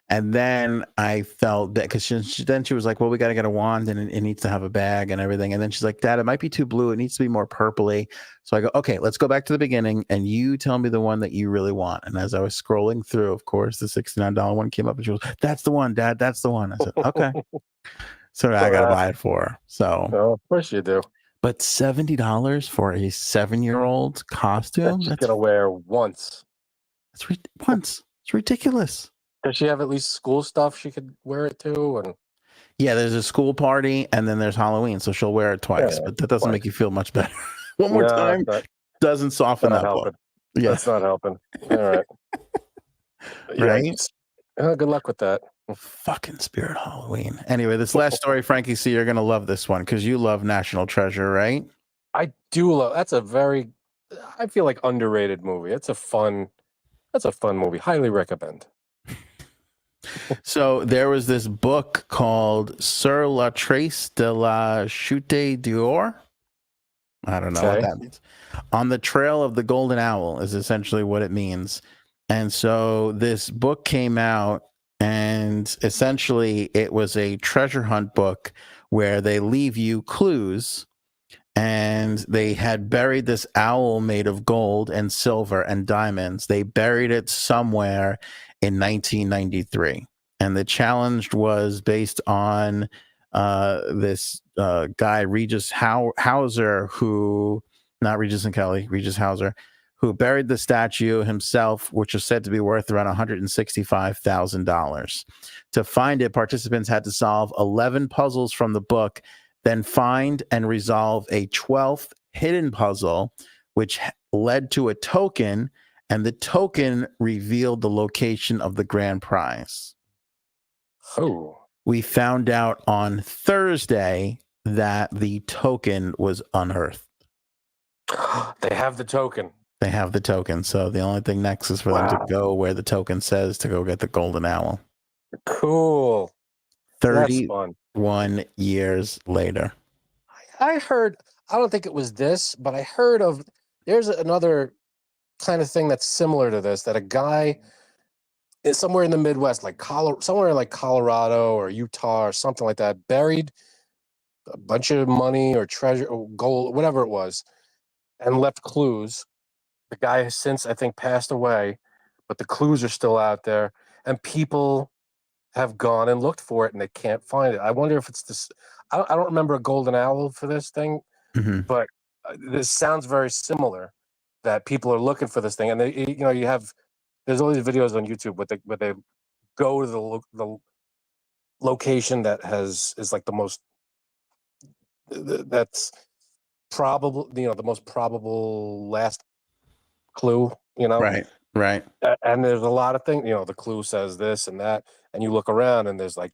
A: and then I felt that because she was like, "Well, we got to get a wand, and it needs to have a bag and everything." And then she's like, "Dad, it might be too blue. It needs to be more purpley." So I go, "Okay, let's go back to the beginning, and you tell me the one that you really want." And as I was scrolling through, of course, the $69 one came up, and she goes, "That's the one, Dad. That's the one." I said, "Okay." So I got to buy it for her. So,
C: of course you do.
A: But $70 for a 7-year-old costume?
C: That's gonna wear once.
A: It's ridiculous.
C: Does she have at least school stuff she could wear it to? And
A: yeah, there's a school party and then there's Halloween, so she'll wear it twice. But that doesn't make you feel much better. One more time doesn't soften that blow.
C: Yeah, that's not helping. All right.
A: Right?
C: Good luck with that.
A: Fucking Spirit Halloween. Anyway, this last story, Frankie C, you're gonna love this one because you love National Treasure, right?
C: I do love. That's a very, I feel like, underrated movie. That's a fun movie. Highly recommend.
A: So there was this book called Sur la Trace de la Chute d'Or. I don't know what that means. On the Trail of the Golden Owl is essentially what it means. And so this book came out, and essentially it was a treasure hunt book where they leave you clues, and they had buried this owl made of gold and silver and diamonds. They buried it somewhere in 1993. And the challenge was based on this guy, Regis Hauser, Regis Hauser, who buried the statue himself, which was said to be worth around $165,000. To find it, participants had to solve 11 puzzles from the book, then find and resolve a 12th hidden puzzle, which led to a token, and the token revealed the location of the grand prize.
C: Oh.
A: We found out on Thursday that the token was unearthed.
C: They have the token.
A: They have the token. So the only thing next is for them to go where the token says to go get the golden owl.
C: Cool. That's fun.
A: 31 years later.
C: I heard, I don't think it was this, but I heard of, there's another kind of thing that's similar to this, that a guy is somewhere in the Midwest, like somewhere like Colorado or Utah or something like that, buried a bunch of money or treasure or gold, whatever it was, and left clues. The guy has since, I think, passed away, but the clues are still out there, and people have gone and looked for it and they can't find it. I wonder if it's this. I don't remember a golden owl for this thing, but this sounds very similar. That people are looking for this thing, and they, there's all these videos on YouTube where they go to the location that is like the most that's probable, the most probable last clue,
A: Right.
C: And there's a lot of things, the clue says this and that, and you look around and there's a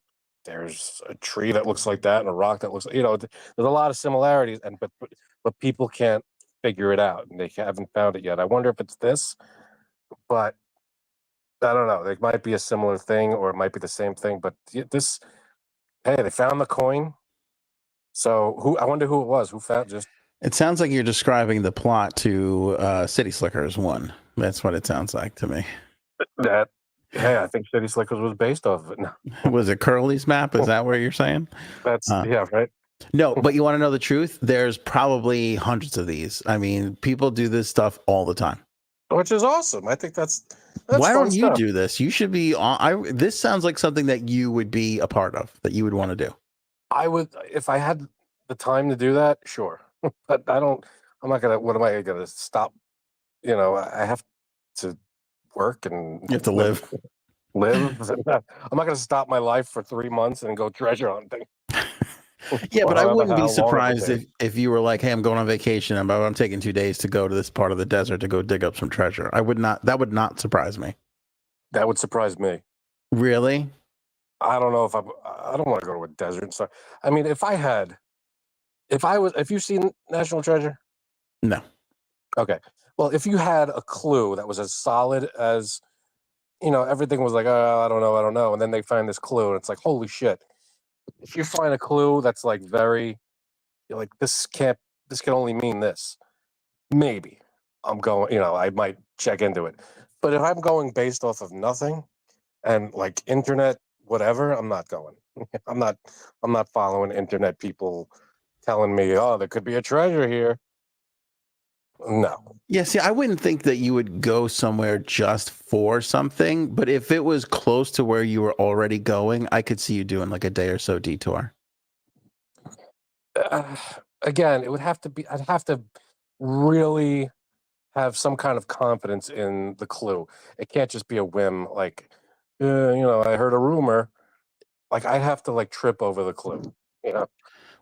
C: tree that looks like that and a rock that looks, there's a lot of similarities, and but people can't figure it out and they haven't found it yet. I wonder if it's this, but I don't know. It might be a similar thing or it might be the same thing, but this, hey, they found the coin. So I wonder who it was. Who found just.
A: It sounds like you're describing the plot to City Slickers 1. That's what it sounds like to me.
C: I think City Slickers was based off of it. No.
A: Was it Curly's map? Is that what you're saying?
C: That's right.
A: No, but you want to know the truth? There's probably hundreds of these. I mean, people do this stuff all the time.
C: Which is awesome. I think that's
A: why don't you
C: stuff.
A: do this? You should be on. This sounds like something that you would be a part of, that you would want to do.
C: I would, if I had the time to do that, sure. But I'm not gonna. What am I gonna stop? I have to work and
A: you have to live.
C: I'm not gonna stop my life for 3 months and go treasure hunting.
A: Yeah, but I wouldn't be surprised if you were like, "Hey, I'm going on vacation. I'm taking 2 days to go to this part of the desert to go dig up some treasure." I would not. That would not surprise me.
C: That would surprise me.
A: Really?
C: I don't know if I don't want to go to a desert. So, I mean, if you've seen National Treasure?
A: No.
C: Okay. Well, if you had a clue that was as solid as, everything was like, oh, I don't know. And then they find this clue and it's like, holy shit. If you find a clue that's like you're like, this can only mean this. Maybe I'm going, I might check into it. But if I'm going based off of nothing and like internet, whatever, I'm not going. I'm not following internet people telling me, oh, there could be a treasure here. No.
A: Yeah, see, I wouldn't think that you would go somewhere just for something, but if it was close to where you were already going, I could see you doing like a day or so detour.
C: Again, I'd have to really have some kind of confidence in the clue. It can't just be a whim, like, I heard a rumor. Like, I'd have to like trip over the clue,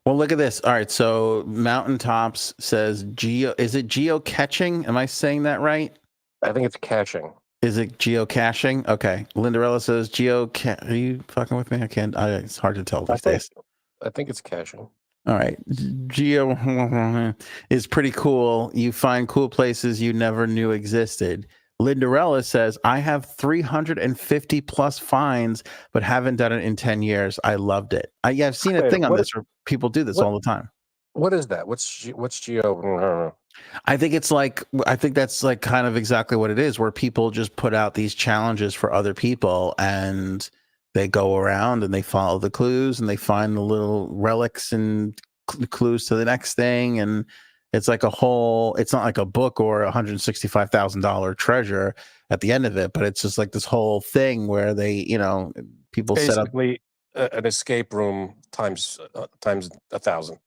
A: Well, look at this. All right, so Mountaintops says is it geocaching? Am I saying that right?
C: I think it's caching.
A: Is it geocaching? Okay. Lindarella says are you fucking with me? It's hard to tell these days.
C: I think it's caching.
A: All right. Geo is pretty cool. You find cool places you never knew existed. Lindarella says, I have 350 plus finds, but haven't done it in 10 years. I loved it. I've seen a thing on this where people do this all the time.
C: What is that? What's geo?
A: I think that's like kind of exactly what it is, where people just put out these challenges for other people and they go around and they follow the clues and they find the little relics and clues to the next thing. And it's like it's not like a book or $165,000 treasure at the end of it, but it's just like this whole thing where they, people set up
C: an escape room times 1,000.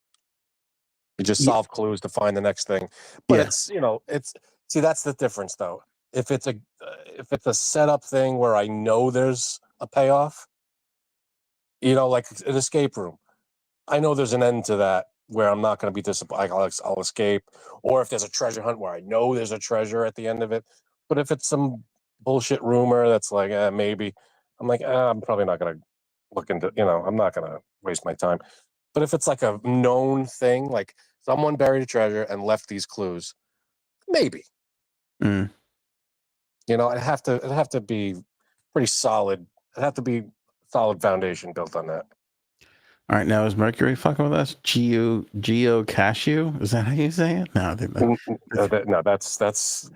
C: You just solve clues to find the next thing. But it's that's the difference though. If it's a setup thing where I know there's a payoff, like an escape room, I know there's an end to that where I'm not going to be disappointed. I'll escape. Or if there's a treasure hunt where I know there's a treasure at the end of it. But if it's some bullshit rumor that's like, maybe, I'm like, I'm probably not going to look into, I'm not going to waste my time. But if it's like a known thing, like someone buried a treasure and left these clues, maybe.
A: Mm.
C: You know, it'd have to be pretty solid. It'd have to be solid foundation built on that.
A: All right, now is Mercury fucking with us? Geo Cashew? Is that how you say it? No, I think
C: No, that's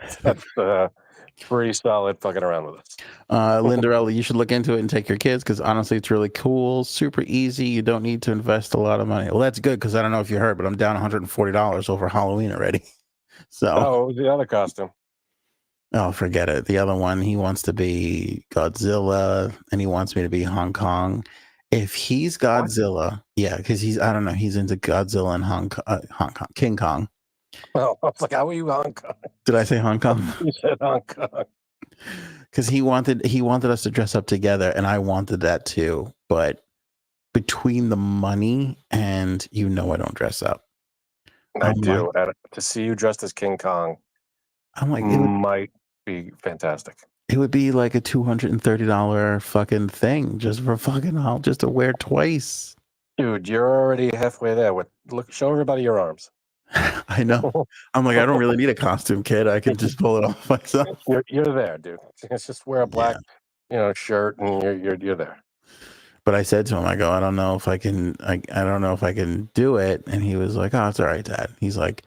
C: pretty solid fucking around with us.
A: Lindarella, you should look into it and take your kids because honestly, it's really cool, super easy. You don't need to invest a lot of money. Well, that's good because I don't know if you heard, but I'm down $140 over Halloween already. So,
C: Oh, it was the other costume.
A: oh, forget it. The other one, he wants to be Godzilla and he wants me to be Hong Kong. If he's Godzilla, yeah, because I don't know, he's into Godzilla and Hong Kong, King Kong.
C: Oh, I was like, how are you Hong Kong?
A: Did I say Hong Kong?
C: You said Hong Kong.
A: Because he wanted us to dress up together, and I wanted that too. But between the money and I don't dress up.
C: I do. To see you dressed as King Kong,
A: I'm like,
C: it might be fantastic.
A: It would be like a $230 fucking thing just for fucking just to wear twice.
C: Dude, you're already halfway there. Show everybody your arms.
A: I know. I'm like, I don't really need a costume, kid. I can just pull it off myself.
C: You're there, dude. It's just wear a black, shirt, and you're there.
A: But I said to him, I go, I don't know if I can. I don't know if I can do it. And he was like, oh, it's all right, Dad. He's like,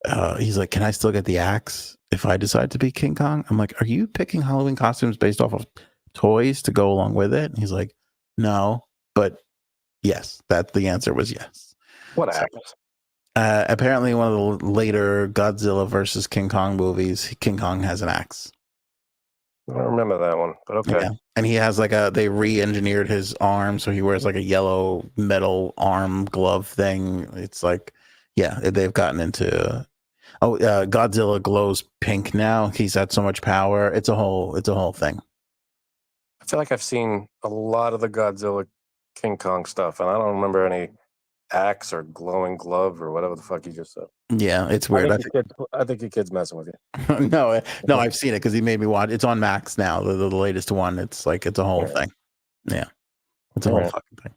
A: can I still get the axe if I decide to be King Kong? I'm like, are you picking Halloween costumes based off of toys to go along with it? And he's like, no, but yes, the answer was yes.
C: What axe?
A: Apparently, one of the later Godzilla versus King Kong movies, King Kong has an axe.
C: I don't remember that one, but okay. Yeah.
A: And he has they re-engineered his arm, so he wears like a yellow metal arm glove thing. It's like, yeah, they've gotten into. Godzilla glows pink now. He's had so much power. It's a whole thing.
C: I feel like I've seen a lot of the Godzilla King Kong stuff, and I don't remember any axe or glowing glove or whatever the fuck you just said.
A: Yeah, it's weird.
C: I think your kid's messing with you.
A: No, I've seen it because he made me watch. It's on Max now, the latest one. It's like it's a whole thing. Yeah, it's a whole fucking thing.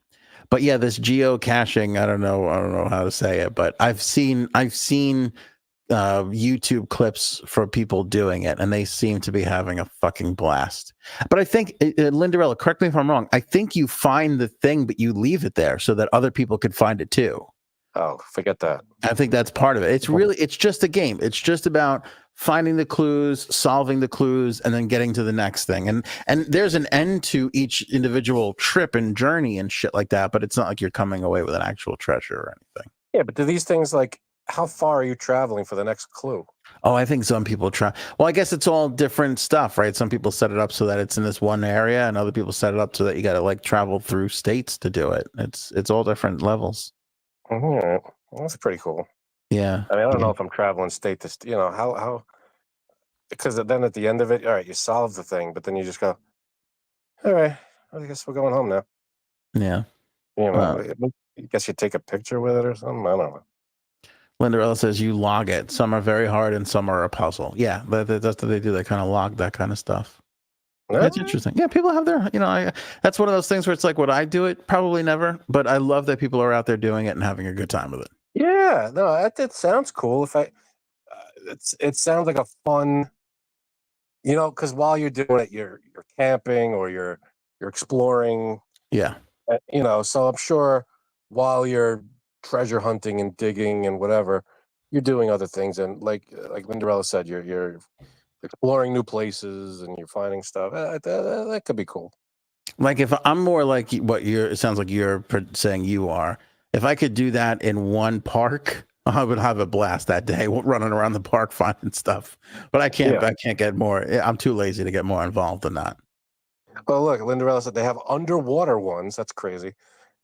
A: But yeah, this geocaching, I don't know how to say it, but I've seen YouTube clips for people doing it, and they seem to be having a fucking blast. But I think, Lindarella, correct me if I'm wrong, I think you find the thing, but you leave it there so that other people could find it too.
C: Oh, forget that.
A: I think that's part of it. It's just a game. It's just about finding the clues, solving the clues, and then getting to the next thing. And there's an end to each individual trip and journey and shit like that, but it's not like you're coming away with an actual treasure or anything.
C: Yeah, but do these things how far are you traveling for the next clue?
A: Oh, I think some people try. Well, I guess it's all different stuff, right? Some people set it up so that it's in this one area, and other people set it up so that you got to travel through states to do it. It's all different levels.
C: Mm-hmm. Well, that's pretty cool.
A: Yeah.
C: I mean, I don't know if I'm traveling state to state, how, because then at the end of it, all right, you solve the thing, but then you just go, all right, I guess we're going home now.
A: Yeah.
C: I guess you take a picture with it or something. I don't know.
A: Lindarella says you log it. Some are very hard and some are a puzzle. Yeah, that's what they do. They kind of log that kind of stuff. That's interesting. Yeah, people have their, that's one of those things where it's like, would I do it? Probably never. But I love that people are out there doing it and having a good time with it.
C: Yeah, no, that sounds cool. It sounds like a fun, because while you're doing it, you're camping or you're exploring.
A: Yeah.
C: So I'm sure while you're treasure hunting and digging and whatever, you're doing other things, and like Lindarella said, you're exploring new places and you're finding stuff. That could be cool. Like
A: if I'm more like what it sounds like you're saying you are. If I could do that in one park, I would have a blast that day running around the park finding stuff. But I can't. Yeah. I can't get more. I'm too lazy to get more involved than that.
C: Well, look, Lindarella said they have underwater ones. That's crazy.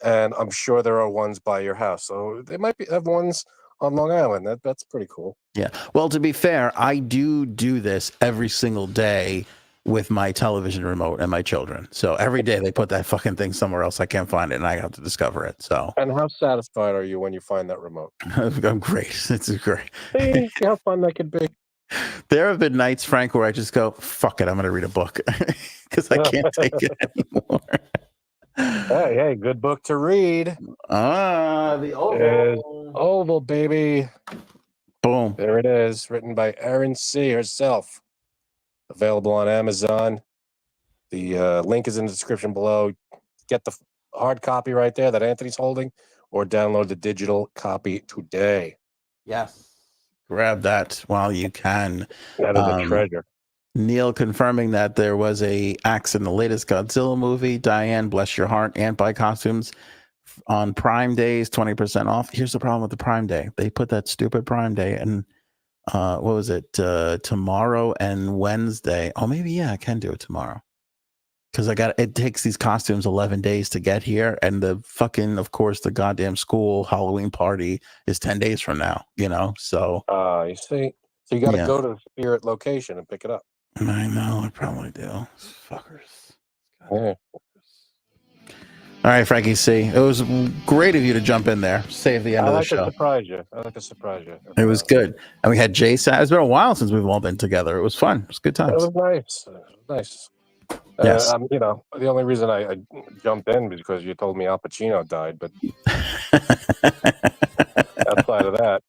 C: And I'm sure there are ones by your house. So they might have ones on Long Island. That's pretty cool.
A: Yeah. Well, to be fair, I do this every single day with my television remote and my children. So every day they put that fucking thing somewhere else. I can't find it and I have to discover it. So.
C: And how satisfied are you when you find that remote?
A: I'm great. It's great.
C: See how fun that could be.
A: There have been nights, Frank, where I just go, fuck it, I'm going to read a book because I can't take it anymore.
C: Hey, good book to read.
A: The
C: Is
A: Oval.
C: Oval, baby.
A: Boom.
C: There it is. Written by Erin C. herself. Available on Amazon. The link is in the description below. Get the hard copy right there that Anthony's holding, or download the digital copy today.
A: Yes. Grab that while you can.
C: That is a treasure.
A: Neil confirming that there was a axe in the latest Godzilla movie. Diane, bless your heart, and buy costumes on Prime days, 20% off. Here's the problem with the Prime Day. They put that stupid Prime Day and what was it? Tomorrow and Wednesday. Oh, maybe, yeah, I can do it tomorrow. Because it takes these costumes 11 days to get here. And the fucking, of course, the goddamn school Halloween party is 10 days from now, you know? So.
C: You see? So you got to go to the Spirit location and pick it up.
A: I know, I probably do. Fuckers.
C: Yeah.
A: All right, Frankie C. It was great of you to jump in there. Save the end of the show.
C: I like to surprise you.
A: It was good. And we had Jason. It's been a while since we've all been together. It was fun. It was good times.
C: It was nice. Nice.
A: Yes.
C: The only reason I jumped in was because you told me Al Pacino died, but outside of that,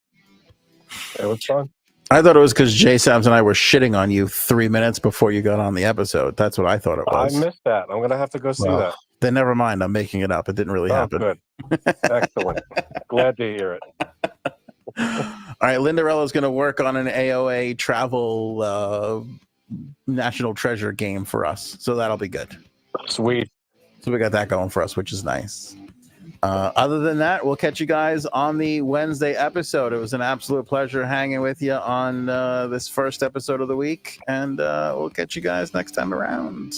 C: it was fun.
A: I thought it was because Jay Sabs and I were shitting on you 3 minutes before you got on the episode. That's what I thought it was.
C: I missed that. I'm going to have to go see that.
A: Then never mind. I'm making it up. It didn't really happen.
C: Good. Excellent. Glad to hear it.
A: All right. Lindarello's going to work on an AOA travel national treasure game for us. So that'll be good.
C: Sweet.
A: So we got that going for us, which is nice. Other than that, we'll catch you guys on the Wednesday episode. It was an absolute pleasure hanging with you on this first episode of the week. And we'll catch you guys next time around.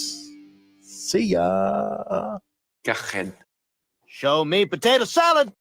A: See ya.
F: Go ahead. Show me potato salad.